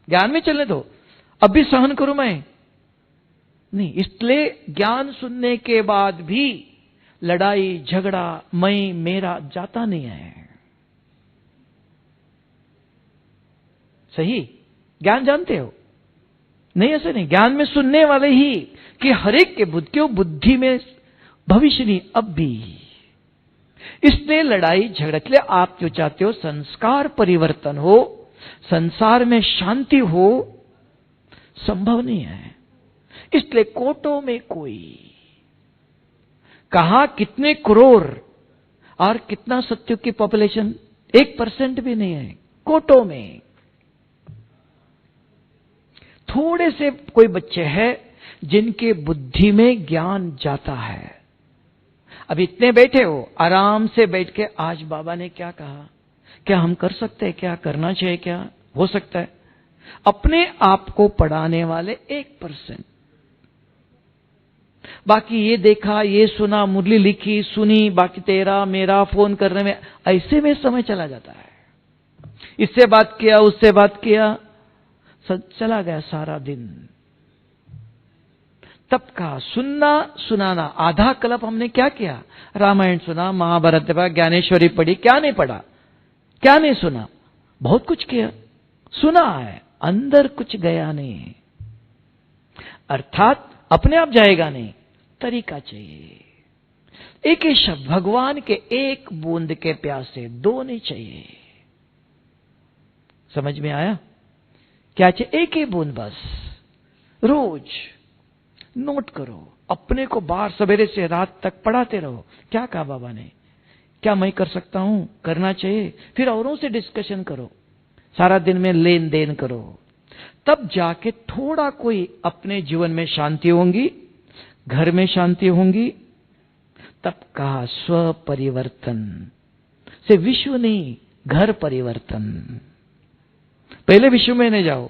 ज्ञान में चलने दो, अभी सहन करूं मैं नहीं। इसलिए ज्ञान सुनने के बाद भी लड़ाई झगड़ा मैं मेरा जाता नहीं है। सही ज्ञान जानते हो? नहीं, ऐसे नहीं। ज्ञान में सुनने वाले ही कि हर एक के बुद्धि में भविष्य नहीं, अब भी। इसलिए लड़ाई झगड़ा, इसलिए आप जो चाहते हो संस्कार परिवर्तन हो, संसार में शांति हो, संभव नहीं है। इसलिए कोटों में कोई कहा कितने करोड़ और कितना सत्युग की पॉपुलेशन, 1% भी नहीं है कोटों में। थोड़े से कोई बच्चे हैं जिनके बुद्धि में ज्ञान जाता है। अब इतने बैठे हो, आराम से बैठ के आज बाबा ने क्या कहा, क्या हम कर सकते हैं, क्या करना चाहिए, क्या हो सकता है। अपने आप को पढ़ाने वाले 1%, बाकी ये देखा, ये सुना, मुरली लिखी सुनी, बाकी तेरा मेरा फोन करने में ऐसे में समय चला जाता है। इससे बात किया, उससे बात किया, सब चला गया सारा दिन। तब का सुनना सुनाना, आधा कल्प हमने क्या किया, रामायण सुना, महाभारत पढ़ा, ज्ञानेश्वरी पढ़ी, क्या नहीं पढ़ा, क्या नहीं सुना, बहुत कुछ किया, सुना है, अंदर कुछ गया नहीं। अर्थात अपने आप जाएगा नहीं, तरीका चाहिए। एक ही शब्द, भगवान के एक बूंद के प्यासे दो नहीं चाहिए। समझ में आया? क्या चाहिए? एक ही बूंद बस। रोज नोट करो, अपने को बाहर सवेरे से रात तक पढ़ाते रहो, क्या कहा बाबा ने, क्या मैं कर सकता हूं, करना चाहिए। फिर औरों से डिस्कशन करो, सारा दिन में लेन देन करो, तब जाके थोड़ा कोई अपने जीवन में शांति होंगी, घर में शांति होंगी, तब कहा स्व परिवर्तन से विश्व नहीं, घर परिवर्तन। पहले विश्व में नहीं जाओ,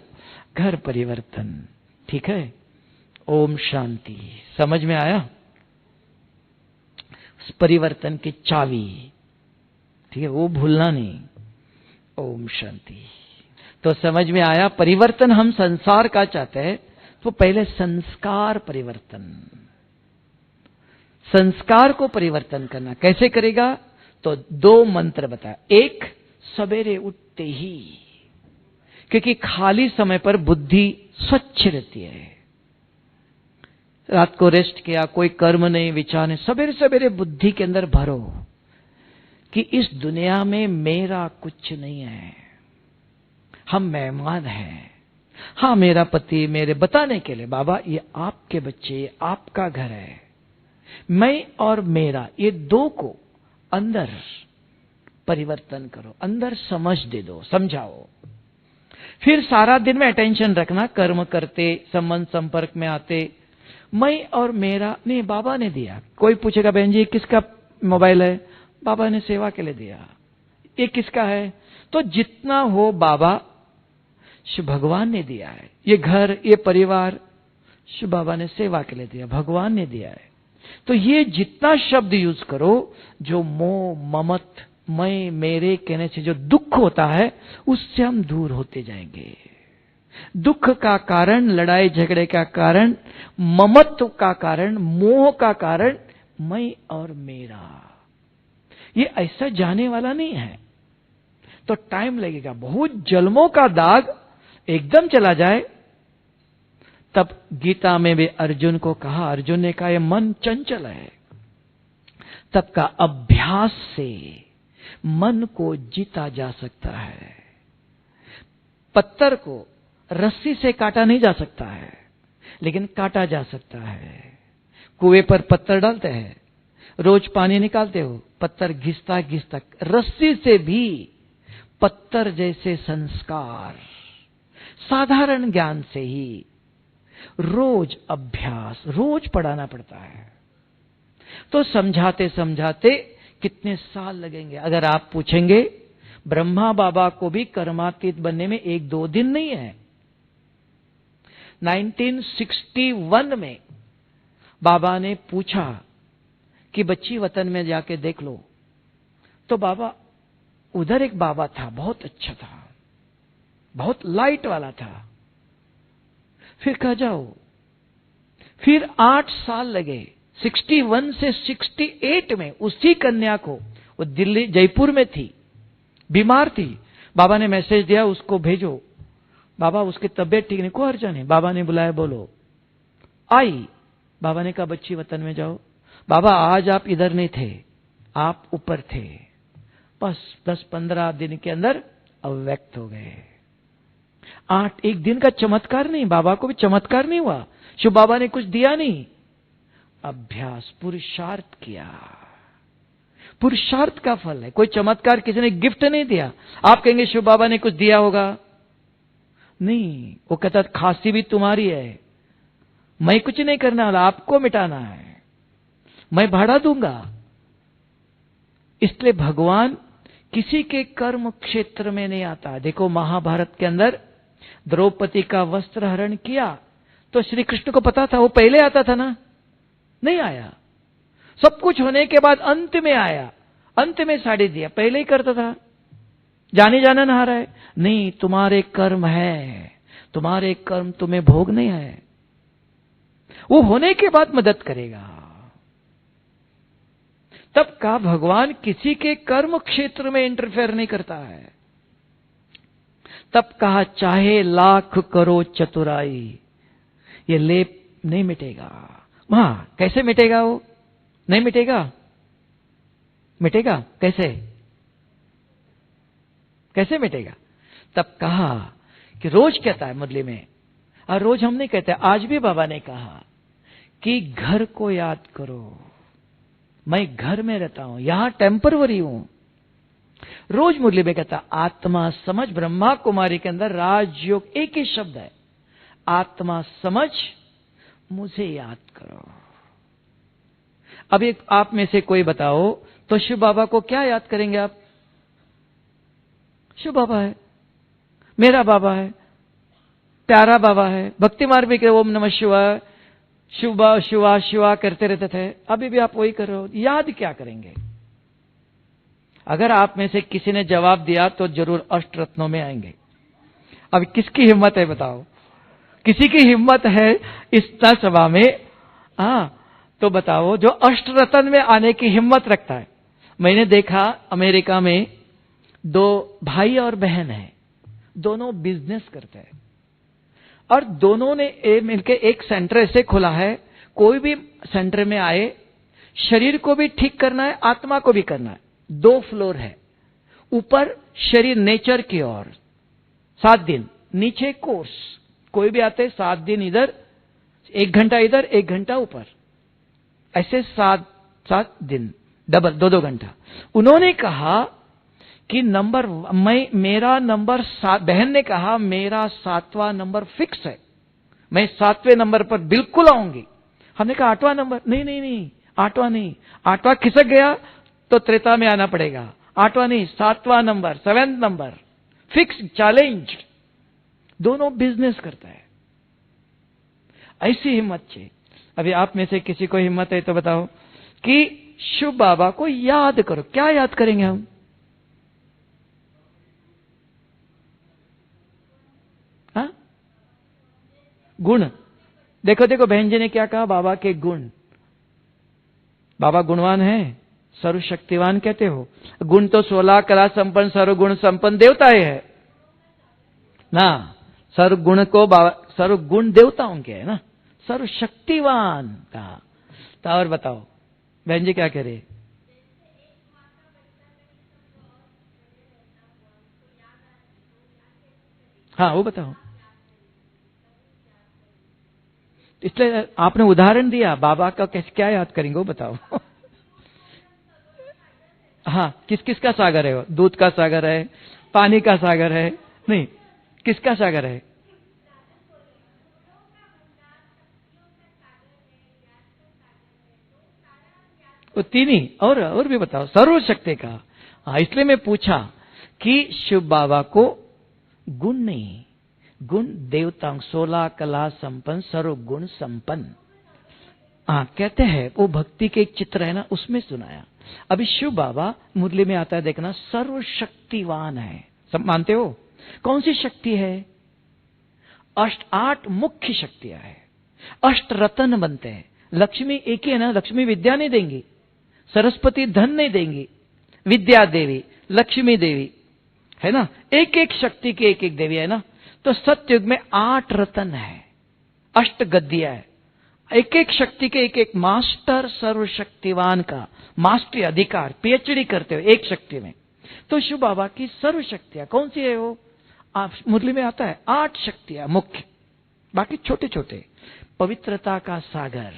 घर परिवर्तन। ठीक है। ओम शांति। समझ में आया? उस परिवर्तन की चावी, ठीक है, वो भूलना नहीं। ओम शांति। तो समझ में आया, परिवर्तन हम संसार का चाहते हैं तो पहले संस्कार परिवर्तन, संस्कार को परिवर्तन करना कैसे करेगा? तो दो मंत्र बताया। एक, सवेरे उठते ही, क्योंकि खाली समय पर बुद्धि स्वच्छ रहती है। रात को रेस्ट किया, कोई कर्म नहीं, विचार नहीं, सवेरे सवेरे बुद्धि के अंदर भरो कि इस दुनिया में मेरा कुछ नहीं है, हम मेहमान हैं। हाँ, मेरा पति, मेरे बताने के लिए बाबा ये आपके बच्चे, ये आपका घर है, मैं और मेरा, ये दो को अंदर परिवर्तन करो, अंदर समझ दे दो, समझाओ। फिर सारा दिन में अटेंशन रखना, कर्म करते, संबंध संपर्क में आते, मैं और मेरा नहीं, बाबा ने दिया। कोई पूछेगा बहन जी किसका मोबाइल है? बाबा ने सेवा के लिए दिया। ये किसका है? तो जितना हो बाबा, शिव भगवान ने दिया है। ये घर, ये परिवार शिव बाबा ने सेवा के लिए दिया, भगवान ने दिया है। तो ये जितना शब्द यूज करो, जो मोह, ममत, मैं, मेरे कहने से जो दुख होता है, उससे हम दूर होते जाएंगे। दुख का कारण, लड़ाई झगड़े का कारण, ममत्व का कारण, मोह का कारण मैं और मेरा, ये ऐसा जाने वाला नहीं है। तो टाइम लगेगा। बहुत जन्मों का दाग एकदम चला जाए। तब गीता में भी अर्जुन को कहा, अर्जुन ने कहा ये मन चंचल है। तब का अभ्यास से मन को जीता जा सकता है। पत्थर को रस्सी से काटा नहीं जा सकता है, लेकिन काटा जा सकता है। कुएं पर पत्थर डालते हैं, रोज पानी निकालते हो, पत्थर घिसता घिसता, रस्सी से भी पत्थर जैसे संस्कार साधारण ज्ञान से ही रोज अभ्यास, रोज पढ़ाना पड़ता है। तो समझाते समझाते कितने साल लगेंगे? अगर आप पूछेंगे, ब्रह्मा बाबा को भी कर्मातीत बनने में 1-2 दिन नहीं है। 1961 में बाबा ने पूछा कि बच्ची वतन में जाके देख लो। तो बाबा, उधर एक बाबा था, बहुत अच्छा था, बहुत लाइट वाला था। फिर कहा जाओ। फिर 8 साल लगे। 61 से 68 में उसी कन्या को, वो दिल्ली, जयपुर में थी, बीमार थी। बाबा ने मैसेज दिया उसको भेजो। बाबा उसकी तबीयत ठीक नहीं, कोई अर्जा नहीं। बाबा ने बुलाया, बोलो। आई। बाबा ने कहा बच्ची वतन में जाओ। बाबा आज आप इधर नहीं थे, आप ऊपर थे। बस 10-15 दिन के अंदर अव्यक्त हो गए। 1 दिन का चमत्कार नहीं, बाबा को भी चमत्कार नहीं हुआ। शिव बाबा ने कुछ दिया नहीं, अभ्यास, पुरुषार्थ किया। पुरुषार्थ का फल है। कोई चमत्कार किसी ने गिफ्ट नहीं दिया। आप कहेंगे शिव बाबा ने कुछ दिया होगा, नहीं। वो कहता खांसी भी तुम्हारी है, मैं कुछ नहीं करने वाला, आपको मिटाना है, मैं भाड़ा दूंगा। इसलिए भगवान किसी के कर्म क्षेत्र में नहीं आता। देखो महाभारत के अंदर द्रौपदी का वस्त्र हरण किया तो श्री कृष्ण को पता था, वो पहले आता था ना, नहीं आया। सब कुछ होने के बाद अंत में आया, अंत में साड़ी दिया, पहले ही करता था। जाने जाना नहा रहा है, नहीं, तुम्हारे कर्म है, तुम्हारे कर्म तुम्हें भोगने हैं। वो होने के बाद मदद करेगा। तब का भगवान किसी के कर्म क्षेत्र में इंटरफेयर नहीं करता है। तब कहा चाहे लाख करो चतुराई, ये लेप नहीं मिटेगा। वहां कैसे मिटेगा? वो नहीं मिटेगा। मिटेगा कैसे? कैसे मिटेगा? तब कहा कि रोज कहता है मुरली में, और रोज हम नहीं कहते, आज भी बाबा ने कहा कि घर को याद करो। मैं घर में रहता हूं, यहां टेम्परवरी हूं। रोज मुरली में कहता आत्मा समझ। ब्रह्मा कुमारी के अंदर राजयोग एक ही शब्द है, आत्मा समझ, मुझे याद करो। अब एक आप में से कोई बताओ तो शिव बाबा को क्या याद करेंगे आप? शिव बाबा है, मेरा बाबा है, प्यारा बाबा है। भक्ति मार्ग भी ओम नमः शिवाय, शिवा शिवा शिवा करते रहते थे, अभी भी आप वही कर रहे हो। याद क्या करेंगे? अगर आप में से किसी ने जवाब दिया तो जरूर अष्टरत्नों में आएंगे। अब किसकी हिम्मत है बताओ? किसी की हिम्मत है इस सभा में? तो बताओ जो अष्टरत्न में आने की हिम्मत रखता है। मैंने देखा अमेरिका में 2 भाई और बहन हैं, दोनों बिजनेस करते हैं और दोनों ने मिलकर एक सेंटर ऐसे खोला है, कोई भी सेंटर में आए, शरीर को भी ठीक करना है, आत्मा को भी करना है। 2 फ्लोर है, ऊपर शरीर नेचर की ओर 7 दिन, नीचे कोर्स, कोई भी आते 7 दिन इधर, 1 घंटा इधर 1 घंटा ऊपर, ऐसे 7 दिन, डबल 2-2 घंटा। उन्होंने कहा कि मेरा नंबर 7, बहन ने कहा मेरा 7वां नंबर फिक्स है, मैं 7वें नंबर पर बिल्कुल आऊंगी। हमने कहा 8वां नंबर? नहीं, 8वां नहीं, 8वां खिसक गया तो त्रेता में आना पड़ेगा। 8वां नहीं, 7वां number, 7th number fix, challenge. दोनों बिजनेस करता है, ऐसी हिम्मत चाहिए। अभी आप में से किसी को हिम्मत है तो बताओ कि शिव बाबा को याद करो। क्या याद करेंगे हम? गुण। देखो बहन जी ने क्या कहा, बाबा के गुण। बाबा गुणवान है, सर्वशक्तिवान कहते हो। गुण तो 16 कला संपन्न सर्वगुण संपन्न देवता है ना। सर्वगुण को सर्वगुण देवताओं के है ना, सर्वशक्तिवान कहा। तो और बताओ बहन जी क्या कह रहे? हाँ वो बताओ। इसलिए आपने उदाहरण दिया, बाबा का कैसे क्या याद करेंगे वो बताओ। हाँ, किस किस का सागर है वो? दूध का सागर है, पानी का सागर है? नहीं, किसका सागर है? वो 3 ही, और भी बताओ। सर्वशक्ति का। हाँ, इसलिए मैं पूछा कि शिव बाबा को गुण नहीं, गुण देवतांग 16 कला संपन्न सर्वगुण संपन्न। हाँ कहते हैं, वो भक्ति के एक चित्र है ना, उसमें सुनाया। अभी शिव बाबा मुरली में आता है, देखना, सर्वशक्तिवान है। सब मानते हो? कौन सी शक्ति है? 8 मुख्य शक्तियां है। 8 रत्न बनते हैं। लक्ष्मी एक ही है ना, लक्ष्मी विद्या नहीं देंगी, सरस्वती धन नहीं देंगी, विद्या देवी लक्ष्मी देवी है ना, एक एक शक्ति की एक एक देवी है ना। तो सतयुग में 8 रत्न है, 8 गद्दियां है, एक एक शक्ति के एक एक मास्टर, सर्वशक्तिवान का मास्टरी अधिकार, पीएचडी करते हो एक शक्ति में। तो शिव बाबा की सर्वशक्तियां कौन सी है? वो आप मुरली में आता है, 8 शक्तियां मुख्य, बाकी छोटे छोटे। पवित्रता का सागर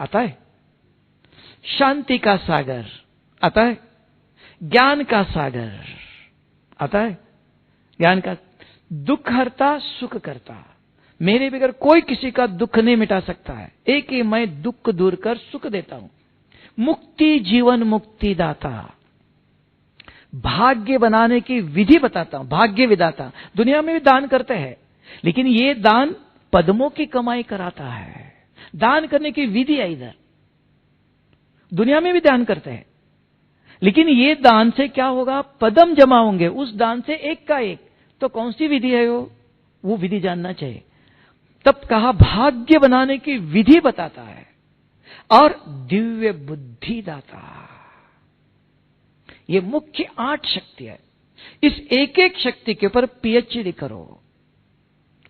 आता है, शांति का सागर आता है, ज्ञान का सागर आता है, ज्ञान का, दुख हरता सुख करता, मेरे बगैर कोई किसी का दुख नहीं मिटा सकता है, एक ही मैं दुख दूर कर सुख देता हूं, मुक्ति जीवन मुक्ति दाता, भाग्य बनाने की विधि बताता हूं, भाग्य विदाता। दुनिया में भी दान करते हैं, लेकिन ये दान पद्मों की कमाई कराता है। दान करने की विधि है इधर, दुनिया में भी दान करते हैं, लेकिन ये दान से क्या होगा? पदम जमा होंगे, उस दान से एक का एक। तो कौन सी विधि है वो विधि जानना चाहिए। तब कहा भाग्य बनाने की विधि बताता है, और दिव्य बुद्धि दाता। ये मुख्य 8 शक्ति है। इस एक एक शक्ति के ऊपर पीएचडी करो,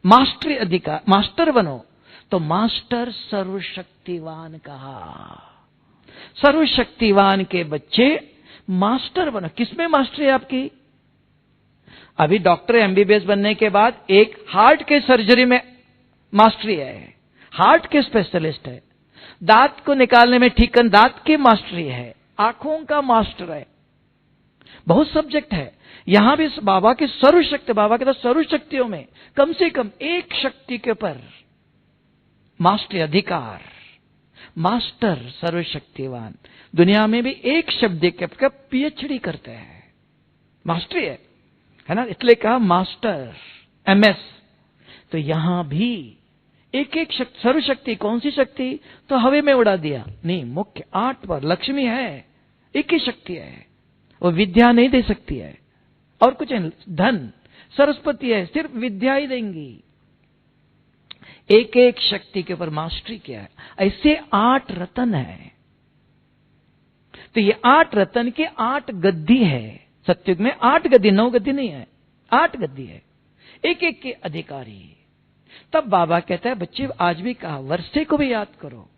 मास्टरी अधिकार, मास्टर बनो। तो मास्टर सर्वशक्तिवान कहा। सर्वशक्तिवान के बच्चे मास्टर बनो। किसमें मास्टरी है आपकी? अभी डॉक्टर एमबीबीएस बनने के बाद एक हार्ट के सर्जरी में मास्टरी है, हार्ट के स्पेशलिस्ट है, दांत को निकालने में, ठीक कर, दांत की मास्टरी है, आंखों का मास्टर है, बहुत सब्जेक्ट है। यहां भी बाबा की सर्वशक्ति, बाबा के तो सर्वशक्तियों में कम से कम एक शक्ति के ऊपर मास्टरी अधिकार, मास्टर सर्वशक्तिवान। दुनिया में भी एक शब्द के पीएचडी करते हैं, मास्टरी है ना, इसलिए कहा मास्टर MS। तो यहां भी एक एक शक्ति, सर्वशक्ति कौन सी शक्ति, तो हवे में उड़ा दिया नहीं, मुख्य 8 पर लक्ष्मी है, एक ही शक्ति है, वो विद्या नहीं दे सकती है और कुछ नहीं, धन सरस्वती है, सिर्फ विद्या ही देंगी। एक एक शक्ति के ऊपर मास्टरी किया है। ऐसे 8 रतन है, तो ये 8 रतन के 8 गद्दी है। सत्युग में 8 गद्दी, 9 गद्दी नहीं है, 8 गद्दी है, एक एक के अधिकारी। तब बाबा कहता है बच्चे आज भी कहा वर्षे को भी याद करो,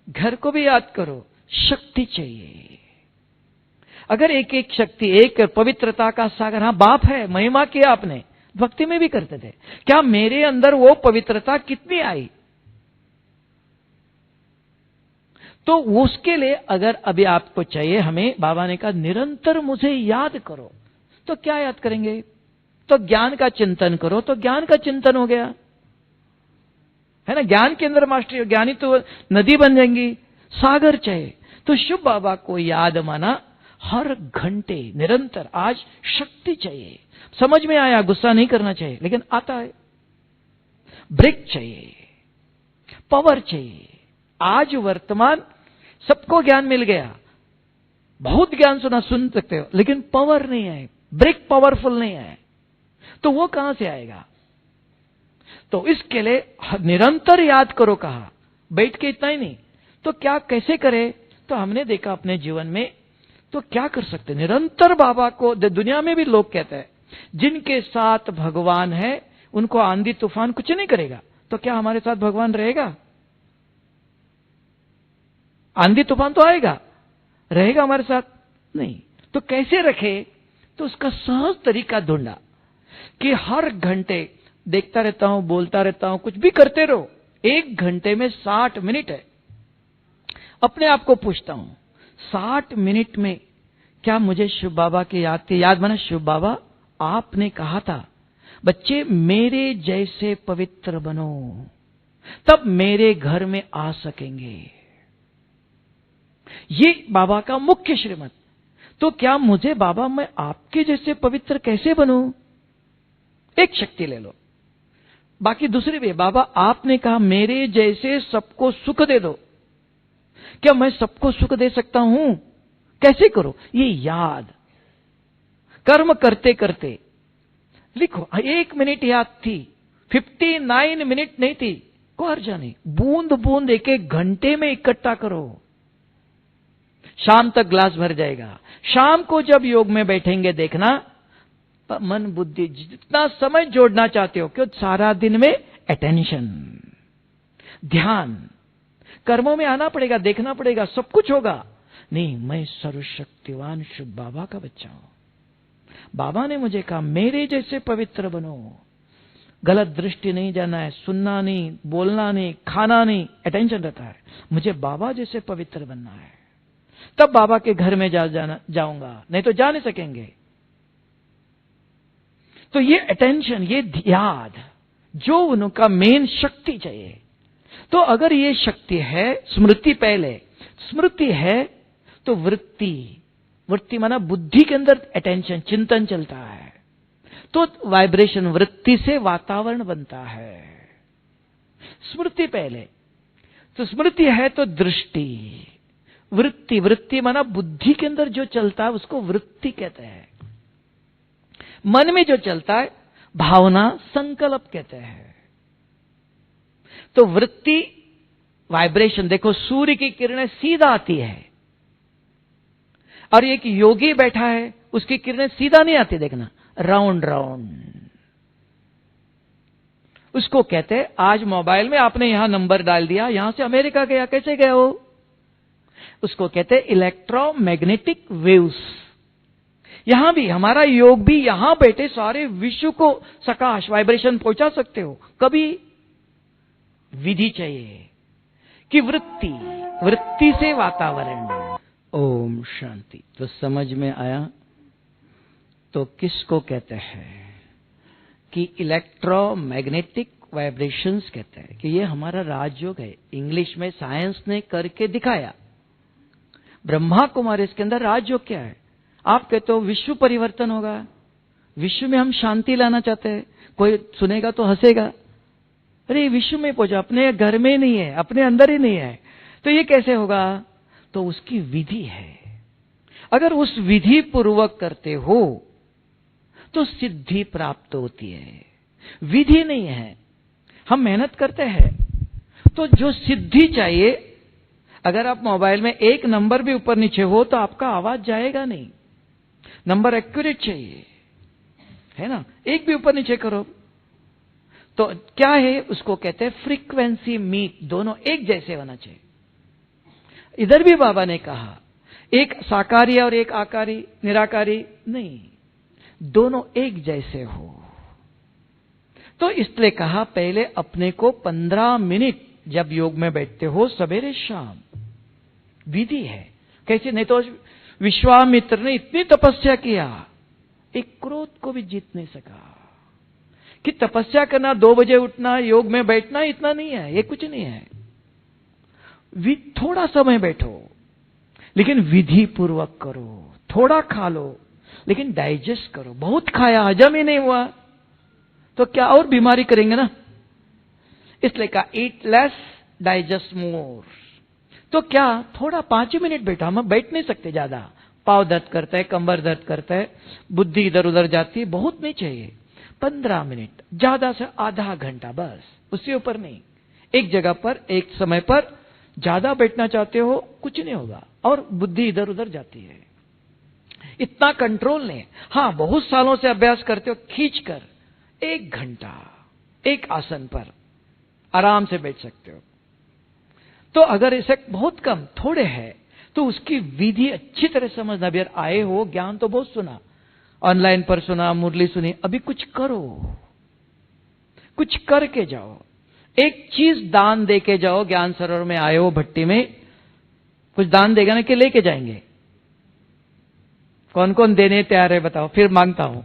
घर को भी याद करो, शक्ति चाहिए। अगर एक एक शक्ति, एक पवित्रता का सागर, हाँ बाप है, महिमा किया आपने, भक्ति में भी करते थे, क्या मेरे अंदर वो पवित्रता कितनी आई, तो उसके लिए अगर अभी आपको चाहिए, हमें बाबा ने कहा निरंतर मुझे याद करो, तो क्या याद करेंगे, तो ज्ञान का चिंतन करो, तो ज्ञान का चिंतन हो गया है ना, ज्ञान के अंदर मास्टरी हो, ज्ञानी तो नदी बन जाएंगी, सागर चाहिए। तो शुभ बाबा को याद माना हर घंटे निरंतर, आज शक्ति चाहिए, समझ में आया, गुस्सा नहीं करना चाहिए, लेकिन आता है, ब्रेक चाहिए, पावर चाहिए। आज वर्तमान सबको ज्ञान मिल गया, बहुत ज्ञान सुन सकते हो, लेकिन पावर नहीं है, ब्रेक पावरफुल नहीं है, तो वो कहां से आएगा। तो इसके लिए निरंतर याद करो कहा, बैठ के इतना ही नहीं, तो क्या कैसे करे, तो हमने देखा अपने जीवन में, तो क्या कर सकते, निरंतर बाबा को। दुनिया में भी लोग कहते हैं जिनके साथ भगवान है उनको आंधी तूफान कुछ नहीं करेगा, तो क्या हमारे साथ भगवान रहेगा, आंधी तूफान तो आएगा, रहेगा हमारे साथ नहीं। तो कैसे रखे, तो उसका सहज तरीका ढूंढा कि हर घंटे देखता रहता हूं, बोलता रहता हूं, कुछ भी करते रहो, 1 घंटे में 60 मिनट है। अपने आप को पूछता हूं 60 मिनट में क्या मुझे शिव बाबा की याद माना, शिव बाबा आपने कहा था बच्चे मेरे जैसे पवित्र बनो, तब मेरे घर में आ सकेंगे, ये बाबा का मुख्य श्रीमत। तो क्या मुझे बाबा मैं आपके जैसे पवित्र कैसे बनूं, एक शक्ति ले लो, बाकी दूसरी भी। बाबा आपने कहा मेरे जैसे सबको सुख दे दो, क्या मैं सबको सुख दे सकता हूं, कैसे करो, ये याद कर्म करते करते लिखो। 1 मिनट याद थी, 59 मिनट नहीं थी, कोई हर्जा नहीं, बूंद बूंद 1-1 घंटे में इकट्ठा करो, शाम तक ग्लास भर जाएगा। शाम को जब योग में बैठेंगे देखना, मन बुद्धि जितना समय जोड़ना चाहते हो, क्यों सारा दिन में अटेंशन, ध्यान, कर्मों में आना पड़ेगा, देखना पड़ेगा, सब कुछ होगा। नहीं, मैं सर्वशक्तिवान शिव बाबा का बच्चा हूं, बाबा ने मुझे कहा मेरे जैसे पवित्र बनो, गलत दृष्टि नहीं जाना है, सुनना नहीं, बोलना नहीं, खाना नहीं, अटेंशन रहता है, मुझे बाबा जैसे पवित्र बनना है, तब बाबा के घर में जाऊंगा, नहीं तो जा नहीं सकेंगे। तो ये अटेंशन, ये याद, जो उनका मेन शक्ति चाहिए। तो अगर ये शक्ति है, स्मृति पहले, स्मृति है तो वृत्ति, वृत्ति माना बुद्धि के अंदर अटेंशन, चिंतन चलता है, तो वाइब्रेशन, वृत्ति से वातावरण बनता है। स्मृति पहले, तो स्मृति है तो दृष्टि, वृत्ति, वृत्ति माना बुद्धि के अंदर जो चलता है उसको वृत्ति कहते हैं। मन में जो चलता है भावना, संकल्प कहते हैं। तो वृत्ति, वाइब्रेशन, देखो सूर्य की किरणें सीधा आती है, और एक योगी बैठा है उसकी किरणें सीधा नहीं आती, देखना राउंड राउंड, उसको कहते हैं। आज मोबाइल में आपने यहां नंबर डाल दिया, यहां से अमेरिका गया, कैसे गया हो, उसको कहते हैं इलेक्ट्रोमैग्नेटिक वेव्स। यहां भी हमारा योग भी, यहां बैठे सारे विश्व को सकाश वाइब्रेशन पहुंचा सकते हो। कभी विधि चाहिए कि वृत्ति, वृत्ति से वातावरण। ओम शांति। तो समझ में आया, तो किसको कहते हैं कि इलेक्ट्रोमैग्नेटिक वाइब्रेशंस कहते हैं कि ये हमारा राजयोग है। इंग्लिश में साइंस ने करके दिखाया। ब्रह्मा कुमारी इसके अंदर राजयोग क्या है? आप कहते हो विश्व परिवर्तन होगा, विश्व में हम शांति लाना चाहते हैं। कोई सुनेगा तो हंसेगा, अरे विश्व में पहुंचा, अपने घर में नहीं है, अपने अंदर ही नहीं है, तो ये कैसे होगा? तो उसकी विधि है। अगर उस विधि पूर्वक करते हो तो सिद्धि प्राप्त होती है। विधि नहीं है, हम मेहनत करते हैं तो जो सिद्धि चाहिए, अगर आप मोबाइल में एक नंबर भी ऊपर नीचे हो तो आपका आवाज जाएगा नहीं। नंबर एक्यूरेट चाहिए, है ना? एक भी ऊपर नीचे करो तो क्या है, उसको कहते हैं फ्रीक्वेंसी मीट, दोनों एक जैसे होना चाहिए। इधर भी बाबा ने कहा एक साकारी और एक आकारी निराकारी नहीं, दोनों एक जैसे हो। तो इसलिए कहा पहले अपने को 15 मिनट जब योग में बैठते हो सवेरे शाम, विधि है। कैसे? नहीं तो विश्वामित्र ने इतनी तपस्या किया, एक क्रोध को भी जीत नहीं सका। कि तपस्या करना, 2 बजे उठना, योग में बैठना इतना नहीं है, ये कुछ नहीं है। थोड़ा समय बैठो लेकिन विधि पूर्वक करो। थोड़ा खा लो लेकिन डाइजेस्ट करो। बहुत खाया, हजम ही नहीं हुआ तो क्या और बीमारी करेंगे ना। इसलिए कहा ईट लेस डाइजेस्ट मोर। तो क्या थोड़ा 5 मिनट बैठा, हम बैठ नहीं सकते ज्यादा, पाँव दर्द करता है, कंबर दर्द करता है, बुद्धि इधर उधर जाती है, बहुत नहीं चाहिए। 15 मिनट, ज्यादा से आधा घंटा बस, उससे ऊपर नहीं। एक जगह पर एक समय पर ज्यादा बैठना चाहते हो कुछ नहीं होगा और बुद्धि इधर उधर जाती है, इतना कंट्रोल नहीं। हां, बहुत सालों से अभ्यास करते हो, खींच कर 1 घंटा एक आसन पर आराम से बैठ सकते हो। तो अगर इसे बहुत कम थोड़े है तो उसकी विधि अच्छी तरह समझना। अभी आए हो, ज्ञान तो बहुत सुना, ऑनलाइन पर सुना, मुरली सुनी, अभी कुछ करो, कुछ करके जाओ। एक चीज दान दे के जाओ। ज्ञान सरोवर में आए हो, भट्टी में कुछ दान देगा ना कि लेके जाएंगे? कौन कौन देने तैयार है बताओ, फिर मांगता हूं।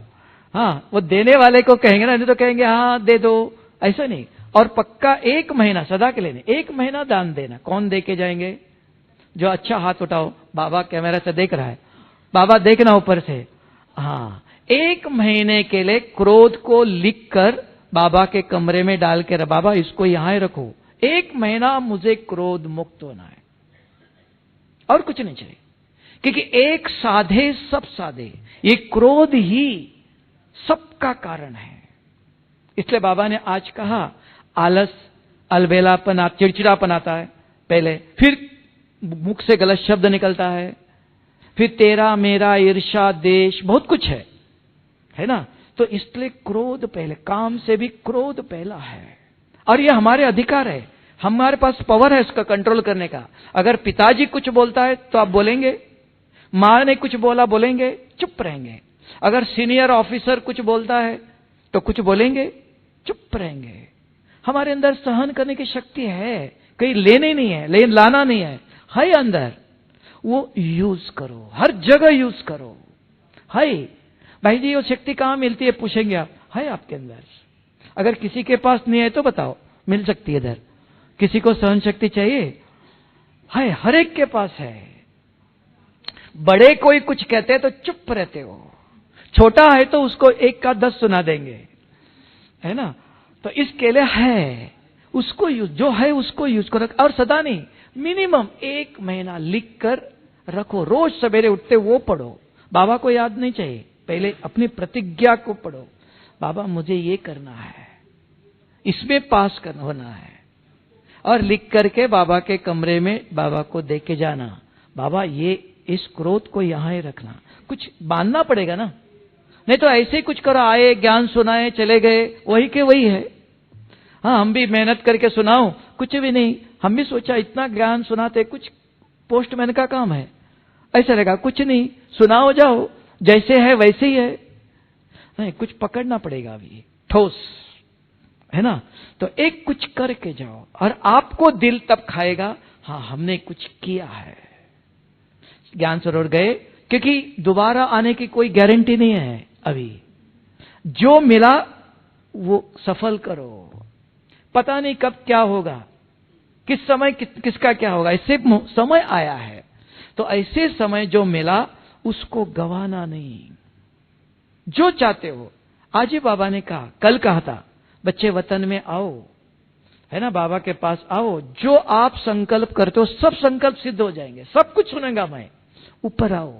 हाँ, वो देने वाले को कहेंगे ना, नहीं तो कहेंगे हाँ दे दो, ऐसा नहीं। और पक्का 1 महीना सदा के लिए, 1 महीना दान देना। कौन दे के जाएंगे? जो अच्छा हाथ उठाओ, बाबा कैमरा से देख रहा है, बाबा देखना ऊपर से। हाँ, 1 महीने के लिए क्रोध को लिखकर बाबा के कमरे में डाल के, बाबा इसको यहां ही रखो, 1 महीना मुझे क्रोध मुक्त होना है और कुछ नहीं चाहिए। क्योंकि एक साधे सब साधे, ये क्रोध ही सबका कारण है। इसलिए बाबा ने आज कहा आलस, अलबेलापन, चिड़चिड़ापन आता है पहले, फिर मुख से गलत शब्द निकलता है, फिर तेरा मेरा ईर्ष्या देश, बहुत कुछ है ना। तो इसलिए क्रोध पहले, काम से भी क्रोध पहला है और ये हमारे अधिकार है, हमारे पास पावर है इसका कंट्रोल करने का। अगर पिताजी कुछ बोलता है तो आप बोलेंगे, मां ने कुछ बोला बोलेंगे, चुप रहेंगे। अगर सीनियर ऑफिसर कुछ बोलता है तो कुछ बोलेंगे, चुप रहेंगे। हमारे अंदर सहन करने की शक्ति है, कहीं लेने नहीं है, लेकिन लाना नहीं है अंदर। वो यूज करो, हर जगह यूज करो। है भाई जी, वो शक्ति कहां मिलती है पूछेंगे आप, है आपके अंदर। अगर किसी के पास नहीं है तो बताओ, मिल सकती है इधर। किसी को सहन शक्ति चाहिए? है, हर एक के पास है। बड़े कोई कुछ कहते हैं तो चुप रहते हो, छोटा है तो उसको 1 का 10 सुना देंगे, है ना। तो इसके लिए है, उसको यूज, जो है उसको यूज करो। और सदा नहीं, मिनिमम 1 महीना लिख कर रखो। रोज सवेरे उठते वो पढ़ो। बाबा को याद नहीं चाहिए, पहले अपनी प्रतिज्ञा को पढ़ो। बाबा मुझे ये करना है, इसमें पास करना होना है, और लिख करके बाबा के कमरे में बाबा को दे के जाना। बाबा ये इस क्रोध को यहां ही रखना, कुछ बांधना पड़ेगा ना, नहीं तो ऐसे ही कुछ करो, आए ज्ञान सुनाए चले गए, वही के वही है। हाँ, हम भी मेहनत करके सुनाओ, कुछ भी नहीं। हम भी सोचा इतना ज्ञान सुनाते, कुछ पोस्टमैन का काम है, ऐसा लगा कुछ नहीं, सुनाओ जाओ, जैसे है वैसे ही है। नहीं, कुछ पकड़ना पड़ेगा अभी, ठोस, है ना। तो एक कुछ करके जाओ और आपको दिल तब खाएगा, हाँ हमने कुछ किया है। ज्ञान सरोवर गए, क्योंकि दोबारा आने की कोई गारंटी नहीं है। अभी जो मिला वो सफल करो, पता नहीं कब क्या होगा, किस समय किसका क्या होगा, इससे समय आया है। तो ऐसे समय जो मिला उसको गवाना नहीं। जो चाहते हो, आज ही बाबा ने कहा, कल कहा था, बच्चे वतन में आओ, है ना, बाबा के पास आओ, जो आप संकल्प करते हो सब संकल्प सिद्ध हो जाएंगे, सब कुछ सुनेगा मैं। ऊपर आओ,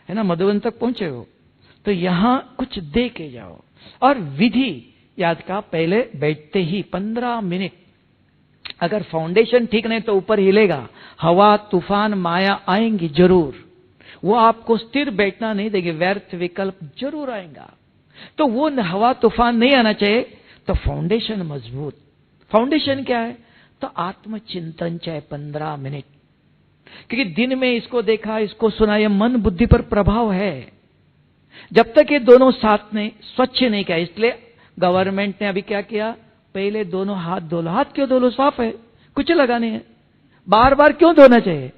है ना, मधुबन तक पहुंचे हो तो यहां कुछ दे के जाओ। और विधि याद का, पहले बैठते ही 15 मिनट, अगर फाउंडेशन ठीक नहीं तो ऊपर हिलेगा, हवा तूफान माया आएंगी जरूर, वो आपको स्थिर बैठना नहीं देगी, व्यर्थ विकल्प जरूर आएगा। तो वो हवा तूफान नहीं आना चाहिए, तो फाउंडेशन मजबूत। फाउंडेशन क्या है? तो आत्मचिंतन चाहे 15 मिनट, क्योंकि दिन में इसको देखा इसको सुना, ये मन बुद्धि पर प्रभाव है। जब तक ये दोनों साथ में स्वच्छ नहीं किया, इसलिए गवर्नमेंट ने अभी क्या किया, पहले दोनों हाथ धो लो। हाथ क्यों धो लो? साफ है, कुछ लगाने हैं, बार बार क्यों धोना चाहिए?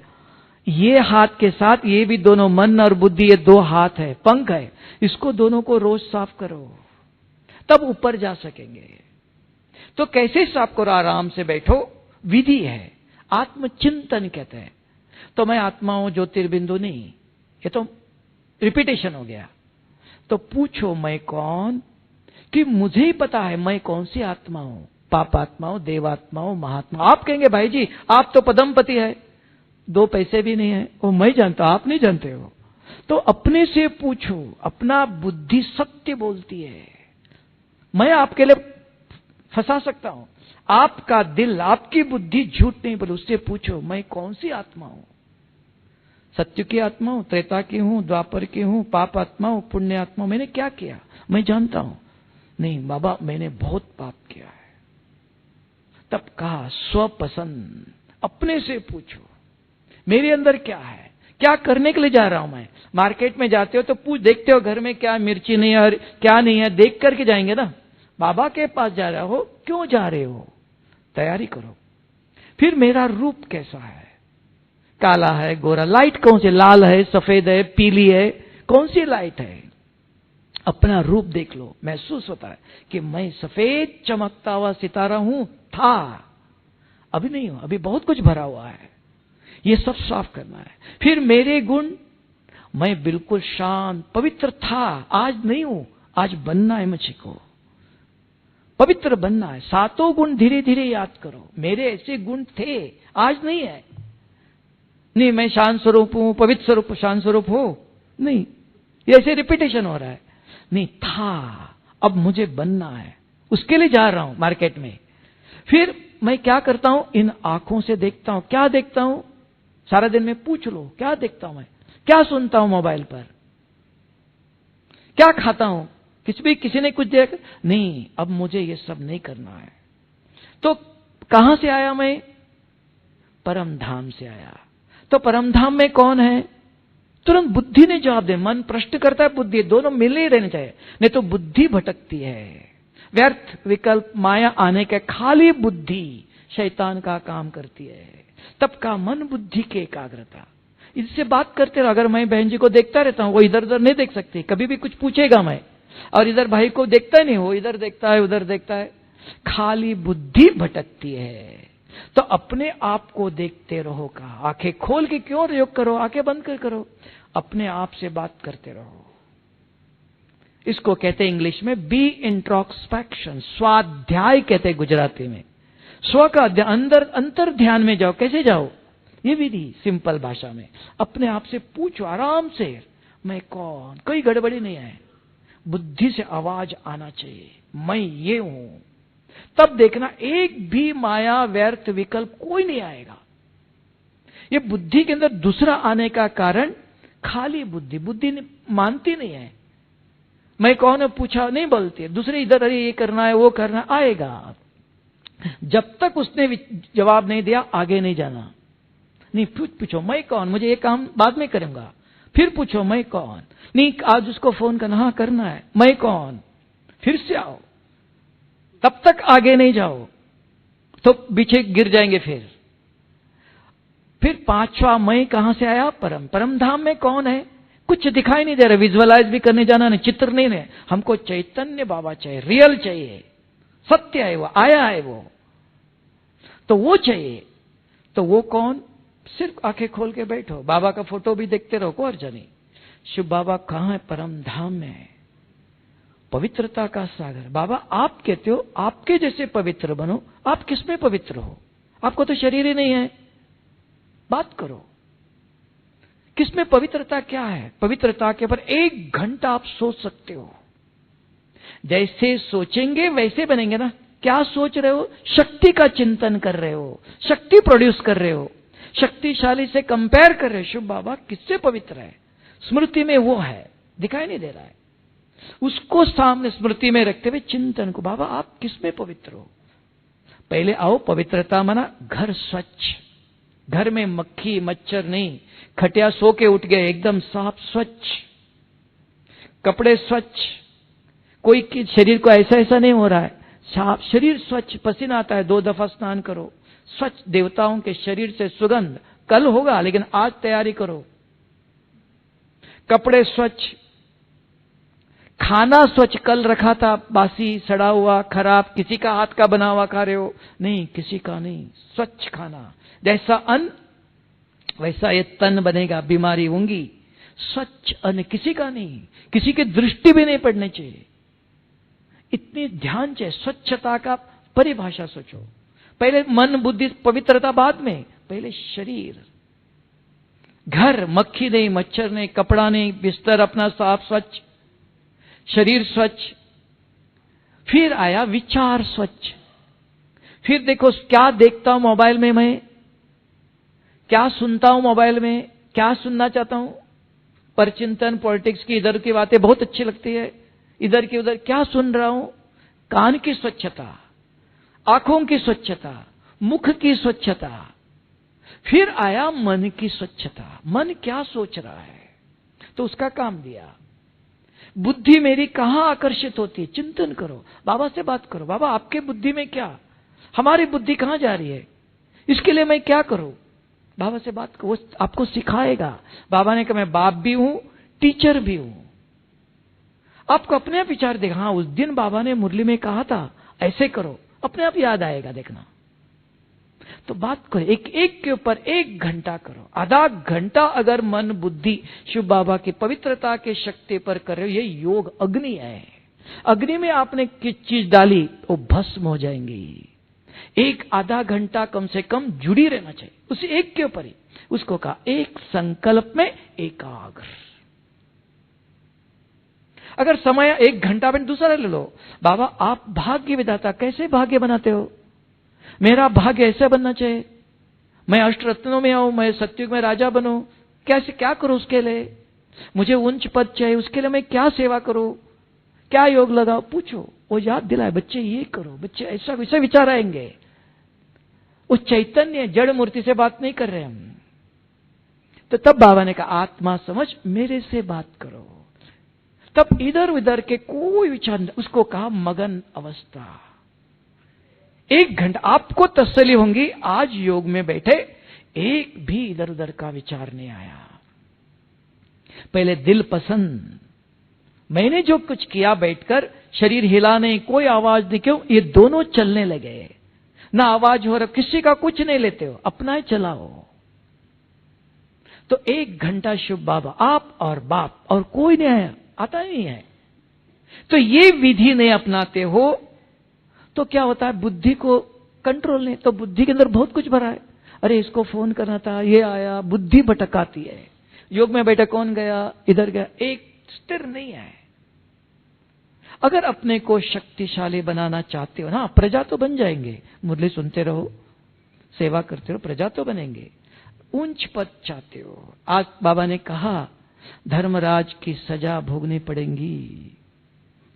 ये हाथ के साथ ये भी दोनों, मन और बुद्धि, ये दो हाथ है, पंख है, इसको दोनों को रोज साफ करो, तब ऊपर जा सकेंगे। तो कैसे साफ करो? आराम से बैठो, विधि है, आत्मचिंतन कहते हैं। तो मैं आत्मा हूं, ज्योतिर्बिंदु नहीं, ये तो रिपीटेशन हो गया। तो पूछो मैं कौन, कि मुझे ही पता है मैं कौन सी आत्मा हूं, पापात्मा हूं, देवात्मा हूं, महात्मा। आप कहेंगे भाई जी आप तो पदमपति है, 2 पैसे भी नहीं है, वो मैं जानता, आप नहीं जानते हो। तो अपने से पूछो, अपना बुद्धि सत्य बोलती है। मैं आपके लिए फंसा सकता हूं, आपका दिल, आपकी बुद्धि झूठ नहीं बोले। उससे पूछो मैं कौन सी आत्मा हूं, सत्य की आत्मा हूं, त्रेता की हूं, द्वापर की हूं, पाप आत्मा हूं, पुण्य आत्मा हूं, मैंने क्या किया मैं जानता हूं? नहीं बाबा मैंने बहुत पाप किया है। तब कहा स्वपसंद, अपने से पूछो मेरे अंदर क्या है, क्या करने के लिए जा रहा हूं मैं। मार्केट में जाते हो तो पूछ, देखते हो घर में क्या मिर्ची नहीं है और क्या नहीं है, देख करके जाएंगे ना। बाबा के पास जा रहे हो, क्यों जा रहे हो, तैयारी करो। फिर मेरा रूप कैसा है, काला है, गोरा, लाइट कौन सी, लाल है, सफेद है, पीली है, कौन सी लाइट है। अपना रूप देख लो, महसूस होता है कि मैं सफेद चमकता हुआ सितारा हूं, था, अभी नहीं हूं, अभी बहुत कुछ भरा हुआ है, ये सब साफ करना है। फिर मेरे गुण, मैं बिल्कुल शांत पवित्र था, आज नहीं हूं, आज बनना है मुझे को, पवित्र बनना है। 7 गुण धीरे धीरे याद करो, मेरे ऐसे गुण थे, आज नहीं है। नहीं मैं शांत स्वरूप हूं, पवित्र स्वरूप, शांत स्वरूप हो, नहीं, ये ऐसे रिपीटेशन हो रहा है। नहीं था, अब मुझे बनना है, उसके लिए जा रहा हूं मार्केट में। फिर मैं क्या करता हूं, इन आंखों से देखता हूं। क्या देखता हूं? सारा दिन में पूछ लो, क्या देखता हूं मैं, क्या सुनता हूं मोबाइल पर, क्या खाता हूं, किसी ने कुछ देख, नहीं अब मुझे ये सब नहीं करना है। तो कहां से आया मैं? परम धाम से आया। तो परम धाम में कौन है? तुरंत बुद्धि ने जवाब दे। मन प्रश्न करता है, बुद्धि, दोनों मिले ही रहने चाहिए, नहीं तो बुद्धि भटकती है। व्यर्थ विकल्प माया आने के, खाली बुद्धि शैतान का काम करती है। तब का मन बुद्धि की एकाग्रता, इससे बात करते रहो। अगर मैं बहन जी को देखता रहता हूं, वो इधर उधर नहीं देख सकती, कभी भी कुछ पूछेगा मैं, और इधर भाई को देखता नहीं, वो इधर देखता है उधर देखता है, खाली बुद्धि भटकती है। तो अपने आप को देखते रहो। का आंखें खोल के क्यों प्रयोग करो, आंखें बंद कर करो, अपने आप से बात करते रहो। इसको कहते हैं इंग्लिश में बी इंट्रोस्पेक्शन, स्वाध्याय कहते हैं गुजराती में। स्व का अंदर, अंतर ध्यान में जाओ। कैसे जाओ? ये विधि सिंपल भाषा में, अपने आप से पूछो आराम से, मैं कौन, कोई गड़बड़ी नहीं है, बुद्धि से आवाज आना चाहिए, मैं ये हूं। तब देखना एक भी माया व्यर्थ विकल्प कोई नहीं आएगा। ये बुद्धि के अंदर दूसरा आने का कारण खाली बुद्धि, बुद्धि मानती नहीं है। मैं कौन है पूछा नहीं बोलती है, दूसरे इधर अरे ये करना है वो करना, आएगा। जब तक उसने जवाब नहीं दिया आगे नहीं जाना। नहीं पूछो मैं कौन, मुझे ये काम बाद में करूंगा, फिर पूछो मैं कौन, नहीं आज उसको फोन करना, हाँ करना है, मैं कौन, फिर से आओ, तब तक आगे नहीं जाओ तो पीछे गिर जाएंगे। फिर 5वां मैं कहां से आया? परम। परम धाम में कौन है? कुछ दिखाई नहीं दे रहा, विजुअलाइज भी करने जाना नहीं, चित्र नहीं है, हमको चैतन्य बाबा चाहिए, रियल चाहिए, सत्य है, वो आया है वो, तो वो चाहिए। तो वो कौन? सिर्फ आंखें खोल के बैठो, बाबा का फोटो भी देखते रहो, को अर्जा नहीं। शिव बाबा कहां है? परम धाम में है, पवित्रता का सागर। बाबा आप कहते हो आपके जैसे पवित्र बनो, आप किसमें पवित्र हो? आपको तो शरीर ही नहीं है। बात करो किसमें पवित्रता क्या है? पवित्रता के ऊपर 1 घंटा आप सोच सकते हो। जैसे सोचेंगे वैसे बनेंगे ना। क्या सोच रहे हो? शक्ति का चिंतन कर रहे हो, शक्ति प्रोड्यूस कर रहे हो, शक्तिशाली से कंपेयर कर रहे हो। शिव बाबा किससे पवित्र है? स्मृति में वो है, दिखाई नहीं दे रहा है। उसको सामने स्मृति में रखते हुए चिंतन को, बाबा आप किसमें पवित्र हो? पहले आओ, पवित्रता माना घर स्वच्छ, घर में मक्खी मच्छर नहीं, खटिया सो के उठ गए एकदम साफ स्वच्छ, कपड़े स्वच्छ, कोई की शरीर को ऐसा ऐसा नहीं हो रहा है, साफ शरीर स्वच्छ, पसीना आता है 2 दफा स्नान करो, स्वच्छ, देवताओं के शरीर से सुगंध। कल होगा लेकिन आज तैयारी करो। कपड़े स्वच्छ, खाना स्वच्छ, कल रखा था बासी सड़ा हुआ खराब, किसी का हाथ का बना हुआ खा रहे हो? नहीं, किसी का नहीं, स्वच्छ खाना। जैसा अन्न वैसा ये तन बनेगा, बीमारी होंगी। स्वच्छ अन्न, किसी का नहीं, किसी की दृष्टि भी नहीं पड़नी चाहिए। इतनी ध्यान चाहिए। स्वच्छता का परिभाषा सोचो, पहले मन बुद्धि पवित्रता बाद में, पहले शरीर, घर मक्खी नहीं मच्छर नहीं, कपड़ा नहीं, बिस्तर अपना साफ स्वच्छ, शरीर स्वच्छ। फिर आया विचार स्वच्छ। फिर देखो क्या देखता हूं मोबाइल में, मैं क्या सुनता हूं मोबाइल में, क्या सुनना चाहता हूं? परचिंतन, पॉलिटिक्स की इधर की बातें बहुत अच्छी लगती है, इधर की उधर क्या सुन रहा हूं? कान की स्वच्छता, आंखों की स्वच्छता, मुख की स्वच्छता। फिर आया मन की स्वच्छता, मन क्या सोच रहा है, तो उसका काम दिया। बुद्धि मेरी कहां आकर्षित होती है, चिंतन करो, बाबा से बात करो, बाबा आपके बुद्धि में क्या, हमारी बुद्धि कहां जा रही है, इसके लिए मैं क्या करूं? बाबा से बात करो, वो आपको सिखाएगा। बाबा ने कहा मैं बाप भी हूं, टीचर भी हूं। आपको अपने आप विचार देखा, हाँ उस दिन बाबा ने मुरली में कहा था ऐसे करो, अपने आप याद आएगा, देखना। तो बात करो, एक एक के ऊपर 1 घंटा करो, आधा घंटा अगर मन बुद्धि शिव बाबा की पवित्रता के शक्ति पर कर रहे हो, ये योग अग्नि है। अग्नि में आपने किस चीज डाली वो भस्म हो जाएंगी। 1-आधा घंटा कम से कम जुड़ी रहना चाहिए उसी एक के ऊपर ही। उसको कहा एक संकल्प में एकाग्र। अगर समय 1 घंटा में दूसरा ले लो, बाबा आप भाग्य विधाता, कैसे भाग्य बनाते हो? मेरा भाग्य ऐसा बनना चाहिए, मैं अष्टरत्नों में आऊं, मैं सत्युग में राजा बनूं, कैसे क्या करूं उसके लिए? मुझे उच्च पद चाहिए, उसके लिए मैं क्या सेवा करूं, क्या योग लगाओ? पूछो, वो याद दिलाए, बच्चे ये करो, बच्चे ऐसा वैसा विचार आएंगे। उस चैतन्य जड़ मूर्ति से बात नहीं कर रहे हम। तो तब बाबा ने कहा आत्मा समझ, मेरे से बात करो। तब इधर उधर के कोई विचार नहीं, उसको कहा मगन अवस्था। 1 घंटा आपको तसल्ली होंगी, आज योग में बैठे एक भी इधर उधर का विचार नहीं आया। पहले दिल पसंद, मैंने जो कुछ किया बैठकर, शरीर हिला नहीं, कोई आवाज नहीं, क्यों? ये दोनों चलने लगे, ना आवाज हो रहा, किसी का कुछ नहीं लेते हो, अपना ही चलाओ। तो 1 घंटा शिव बाबा, आप और बाप, और कोई नहीं है, आता नहीं है। तो ये विधि नहीं अपनाते हो तो क्या होता है? बुद्धि को कंट्रोल नहीं, तो बुद्धि के अंदर बहुत कुछ भरा है। अरे इसको फोन करना था, ये आया, बुद्धि भटकाती है। योग में बैठा, कौन गया, इधर गया, एक स्थिर नहीं है। अगर अपने को शक्तिशाली बनाना चाहते हो ना, प्रजा तो बन जाएंगे, मुरली सुनते रहो, सेवा करते रहो, प्रजा तो बनेंगे। ऊंच पद चाहते हो, आज बाबा ने कहा धर्मराज की सजा भोगनी पड़ेगी,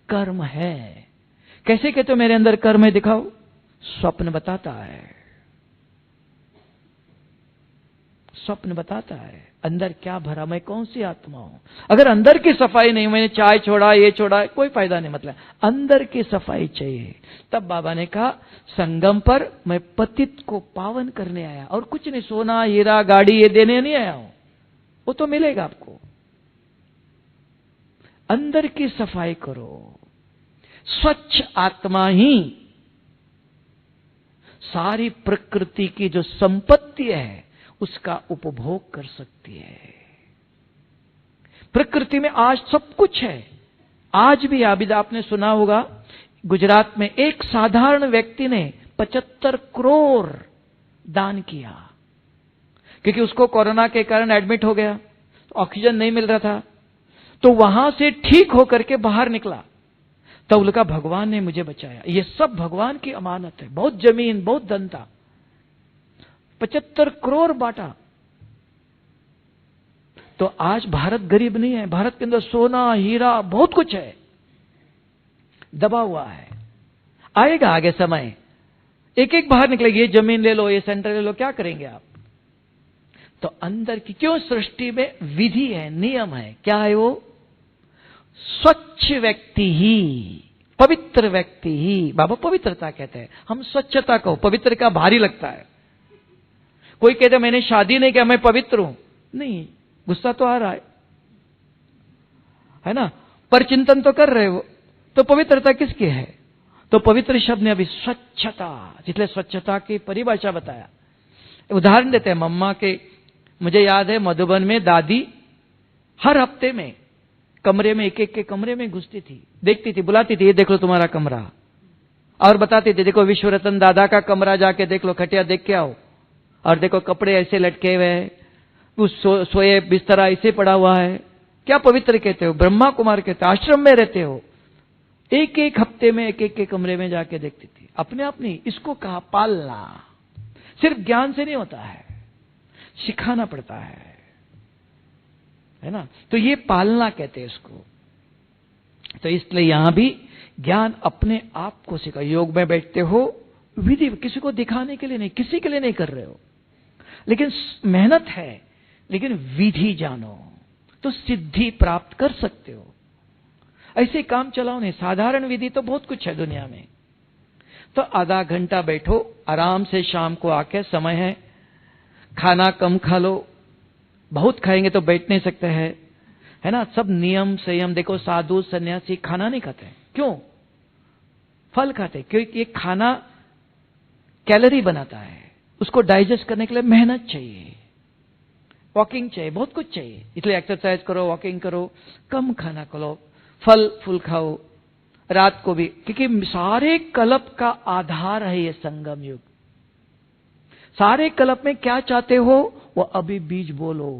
कर्म है। कैसे कहते हो मेरे अंदर कर्म है, दिखाओ। स्वप्न बताता है, स्वप्न बताता है अंदर क्या भरा, मैं कौन सी आत्मा हूं। अगर अंदर की सफाई नहीं, मैंने चाय छोड़ा, ये छोड़ा, कोई फायदा नहीं, मतलब अंदर की सफाई चाहिए। तब बाबा ने कहा संगम पर मैं पतित को पावन करने आया, और कुछ नहीं, सोना हीरा गाड़ी ये देने नहीं आया हूं, वो तो मिलेगा आपको। अंदर की सफाई करो, स्वच्छ आत्मा ही सारी प्रकृति की जो संपत्ति है उसका उपभोग कर सकती है। प्रकृति में आज सब कुछ है। आज भी आबिद आपने सुना होगा, गुजरात में एक साधारण व्यक्ति ने 75 करोड़ दान किया, क्योंकि उसको कोरोना के कारण एडमिट हो गया, ऑक्सीजन नहीं मिल रहा था, तो वहां से ठीक होकर के बाहर निकला। तब बोला भगवान ने मुझे बचाया। ये सब भगवान की अमानत है। बहुत जमीन, बहुत धन था, 75 करोड़ बांटा। तो आज भारत गरीब नहीं है। भारत के अंदर सोना, हीरा, बहुत कुछ है, दबा हुआ है। आएगा आगे समय, एक एक बाहर निकलेगी। ये जमीन ले लो, ये सेंटर ले लो, क्या करेंगे आप? तो अंदर की क्यों सृष्टि में विधि है, नियम है। क्या है वो? स्वच्छ व्यक्ति ही, पवित्र व्यक्ति ही। बाबा पवित्रता कहते हैं, हम स्वच्छता को, पवित्र का भारी लगता है। कोई कहते मैंने शादी नहीं किया, मैं पवित्र हूं। नहीं, गुस्सा तो आ रहा है ना, पर चिंतन तो कर रहे हो। तो पवित्रता किसकी है? तो पवित्र शब्द ने अभी स्वच्छता, जिसलिए स्वच्छता की परिभाषा बताया। उदाहरण देते हैं मम्मा के। मुझे याद है मधुबन में दादी हर हफ्ते में कमरे में, एक एक के कमरे में घुसती थी, देखती थी, बुलाती थी, ये देख लो तुम्हारा कमरा, और बताती थी देखो विश्वरतन दादा का कमरा जाके देख लो, खटिया देख के आओ, और देखो कपड़े ऐसे लटके हुए हैं, उस सोए बिस्तरा ऐसे पड़ा हुआ है। क्या पवित्र कहते हो? ब्रह्मा कुमार कहते हो, आश्रम में रहते हो। एक एक हफ्ते में एक एक के कमरे में जाके देखती थी। अपने आप नहीं, इसको कहा पालना। सिर्फ ज्ञान से नहीं होता है, सिखाना पड़ता है ना। तो ये पालना कहते हैं इसको। तो इसलिए यहां भी ज्ञान अपने आप को सिखा। योग में बैठते हो, विधि किसी को दिखाने के लिए नहीं, किसी के लिए नहीं कर रहे हो, लेकिन मेहनत है, लेकिन विधि जानो तो सिद्धि प्राप्त कर सकते हो। ऐसे काम चलाओ नहीं। साधारण विधि तो बहुत कुछ है दुनिया में। तो आधा घंटा बैठो आराम से, शाम को आके समय है, खाना कम खा लो, बहुत खाएंगे तो बैठ नहीं सकते हैं, है ना। सब नियम संयम। देखो साधु सन्यासी खाना नहीं खाते, क्यों? फल खाते, क्योंकि ये खाना कैलोरी बनाता है, उसको डाइजेस्ट करने के लिए मेहनत चाहिए, वॉकिंग चाहिए, बहुत कुछ चाहिए। इसलिए एक्सरसाइज करो, वॉकिंग करो, कम खाना करो, फल फूल खाओ, रात को भी, क्योंकि सारे कल्प का आधार है ये संगम युग। सारे कल्प में क्या चाहते हो वो अभी बीज बोलो।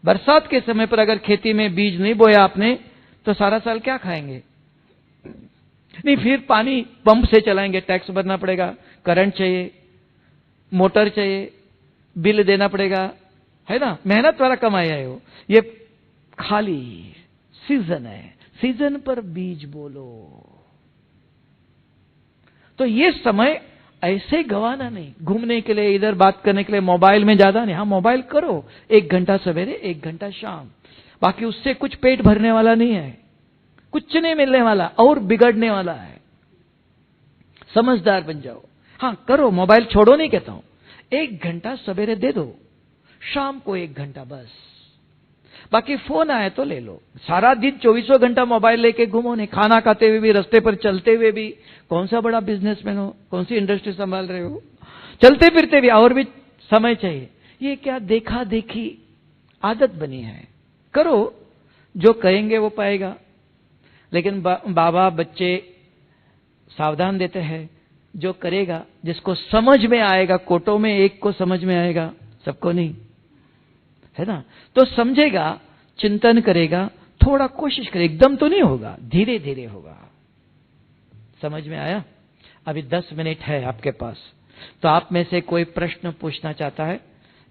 बरसात के समय पर अगर खेती में बीज नहीं बोया आपने तो सारा साल क्या खाएंगे? नहीं, फिर पानी पंप से चलाएंगे, टैक्स भरना पड़ेगा, करंट चाहिए, मोटर चाहिए, बिल देना पड़ेगा, है ना। मेहनत वाला कमाई है वो। ये खाली सीजन है, सीजन पर बीज बोलो। तो ये समय ऐसे गवाना नहीं, घूमने के लिए, इधर बात करने के लिए, मोबाइल में ज्यादा नहीं। हाँ, मोबाइल करो, 1 घंटा सवेरे, 1 घंटा शाम, बाकी उससे कुछ पेट भरने वाला नहीं है, कुछ नहीं मिलने वाला, और बिगड़ने वाला है। समझदार बन जाओ। हाँ करो, मोबाइल छोड़ो नहीं कहता हूं, 1 घंटा सवेरे दे दो, शाम को 1 घंटा बस। बाकी फोन आए तो ले लो। सारा दिन 24 घंटा मोबाइल लेके घूमो नहीं। खाना खाते हुए भी, रास्ते पर चलते हुए भी, कौन सा बड़ा बिजनेसमैन हो, कौन सी इंडस्ट्री संभाल रहे हो, चलते फिरते भी और भी समय चाहिए। ये क्या देखा देखी आदत बनी है। करो, जो कहेंगे वो पाएगा। लेकिन बाबा बच्चे सावधान देते हैं, जो करेगा, जिसको समझ में आएगा, कोटों में एक को समझ में आएगा, सबको नहीं, है ना। तो समझेगा, चिंतन करेगा, थोड़ा कोशिश करे, एकदम तो नहीं होगा, धीरे धीरे होगा। समझ में आया? अभी 10 मिनट है आपके पास, तो आप में से कोई प्रश्न पूछना चाहता है,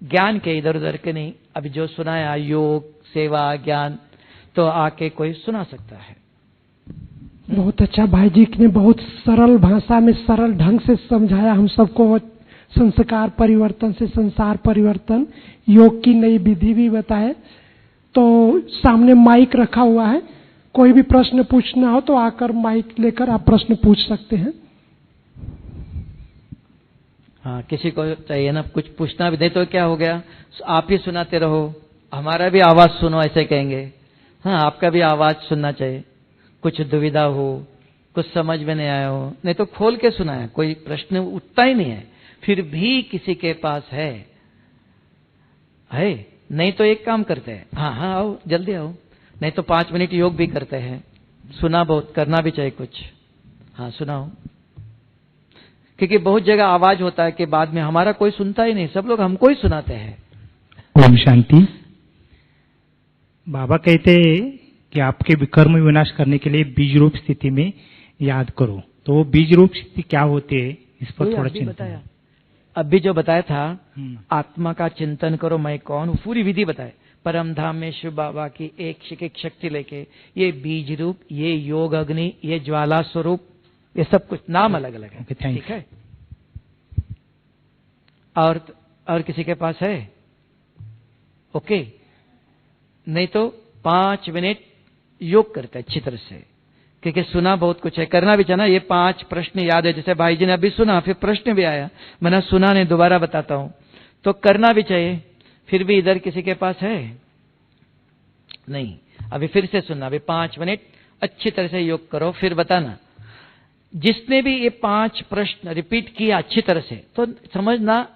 ज्ञान के, इधर उधर के नहीं, अभी जो सुनाया योग, सेवा, ज्ञान, तो आके कोई सुना सकता है। बहुत अच्छा भाई जी ने बहुत सरल भाषा में, सरल ढंग से समझाया हम सबको। संस्कार परिवर्तन से संसार परिवर्तन, योग की नई विधि भी बताए। तो सामने माइक रखा हुआ है, कोई भी प्रश्न पूछना हो तो आकर माइक लेकर आप प्रश्न पूछ सकते हैं। हाँ, किसी को चाहिए ना कुछ पूछना भी, दे तो क्या हो गया, आप ही सुनाते रहो, हमारा भी आवाज सुनो, ऐसे कहेंगे। हाँ, आपका भी आवाज सुनना चाहिए। कुछ दुविधा हो, कुछ समझ में नहीं आया हो, नहीं तो खोल के सुनाया, कोई प्रश्न उठता ही नहीं है, फिर भी किसी के पास है, नहीं तो एक काम करते हैं, हाँ हाँ आओ जल्दी आओ, नहीं तो 5 मिनट योग भी करते हैं, सुना बहुत करना भी चाहिए कुछ, हाँ सुनाओ। क्योंकि बहुत जगह आवाज होता है कि बाद में हमारा कोई सुनता ही नहीं, सब लोग हमको ही सुनाते हैं। ओम शांति। बाबा कहते कि आपके कर्म विनाश करने के लिए बीज रूप स्थिति में याद करो, तो वो बीज रूप स्थिति क्या होती है इस पर थोड़ा चिंतन बताया, अभी जो बताया था आत्मा का चिंतन करो मैं कौन हूं, पूरी विधि बताए। परम धाम में शिव बाबा की एक शक्ति लेके ये बीज रूप, ये योग अग्नि, ये ज्वाला स्वरूप, ये सब कुछ नाम अलग अलग है। ठीक है, और किसी के पास है? ओके, नहीं तो 5 मिनट योग करते अच्छी तरह से, क्योंकि सुना बहुत कुछ है, करना भी चाहिए। ये 5 प्रश्न याद है, जैसे भाई जी ने अभी सुना, फिर प्रश्न भी आया, मैंने सुना नहीं, दोबारा बताता हूं, तो करना भी चाहिए। फिर भी इधर किसी के पास है? नहीं, अभी फिर से सुनना, अभी 5 मिनट अच्छी तरह से योग करो, फिर बताना। जिसने भी ये 5 प्रश्न रिपीट किया अच्छी तरह से, तो समझना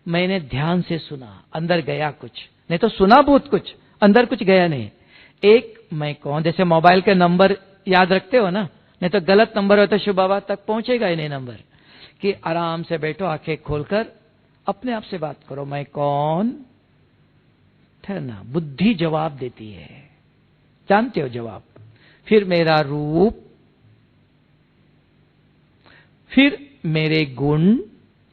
मैंने ध्यान से सुना, अंदर गया कुछ, नहीं तो सुना बहुत कुछ, अंदर कुछ गया नहीं। एक मैं कौन, जैसे मोबाइल के नंबर याद रखते हो ना, नहीं तो गलत नंबर हो तो शिव बाबा तक पहुंचेगा ही नहीं नंबर। कि आराम से बैठो, आंखें खोलकर अपने आप से बात करो, मैं कौन, ठहरना, बुद्धि जवाब देती है, जानते हो जवाब। फिर मेरा रूप, फिर मेरे गुण,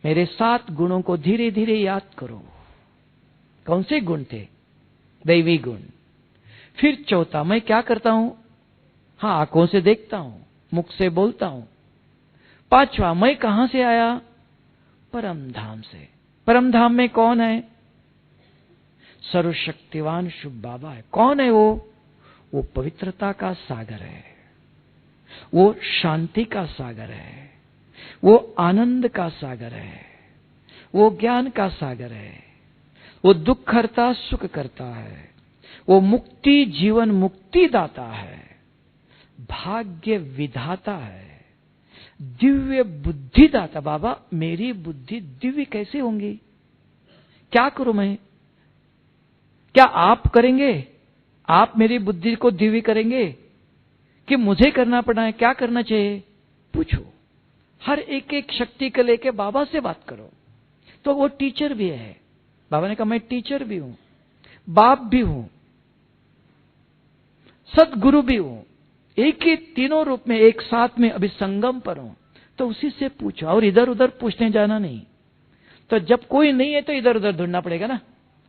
मेरे 7 गुणों को धीरे धीरे याद करो। कौन से गुण थे? दैवी गुण। फिर चौथा, मैं क्या करता हूं? हाँ, आंखों से देखता हूं, मुख से बोलता हूं। 5वां, मैं कहां से आया? परम धाम से। परम धाम में कौन है? सर्वशक्तिवान शिव बाबा है। कौन है वो? वो पवित्रता का सागर है, वो शांति का सागर है, वो आनंद का सागर है, वो ज्ञान का सागर है, वो दुख हरता सुख करता है, वो मुक्ति जीवन मुक्ति दाता है, भाग्य विधाता है, दिव्य बुद्धि दाता। बाबा मेरी बुद्धि दिव्य कैसे होंगी? क्या करूं मैं? क्या आप करेंगे? आप मेरी बुद्धि को दिव्य करेंगे कि मुझे करना पड़ा है? क्या करना चाहिए पूछो। हर एक एक शक्ति को लेके बाबा से बात करो। तो वो टीचर भी है। बाबा ने कहा मैं टीचर भी हूं, बाप भी हूं, सदगुरु भी हूं, एक ही तीनों रूप में एक साथ में अभी संगम पर हूं। तो उसी से पूछो, और इधर उधर पूछने जाना नहीं। तो जब कोई नहीं है तो इधर उधर ढूंढना पड़ेगा ना।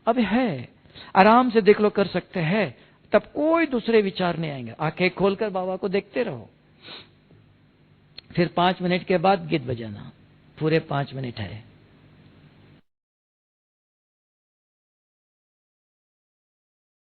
अब है, आराम से देख लो, कर सकते हैं, तब कोई दूसरे विचार नहीं आएंगे। आंखें खोलकर बाबा को देखते रहो। फिर 5 मिनट के बाद गीत बजाना, पूरे 5 मिनट है।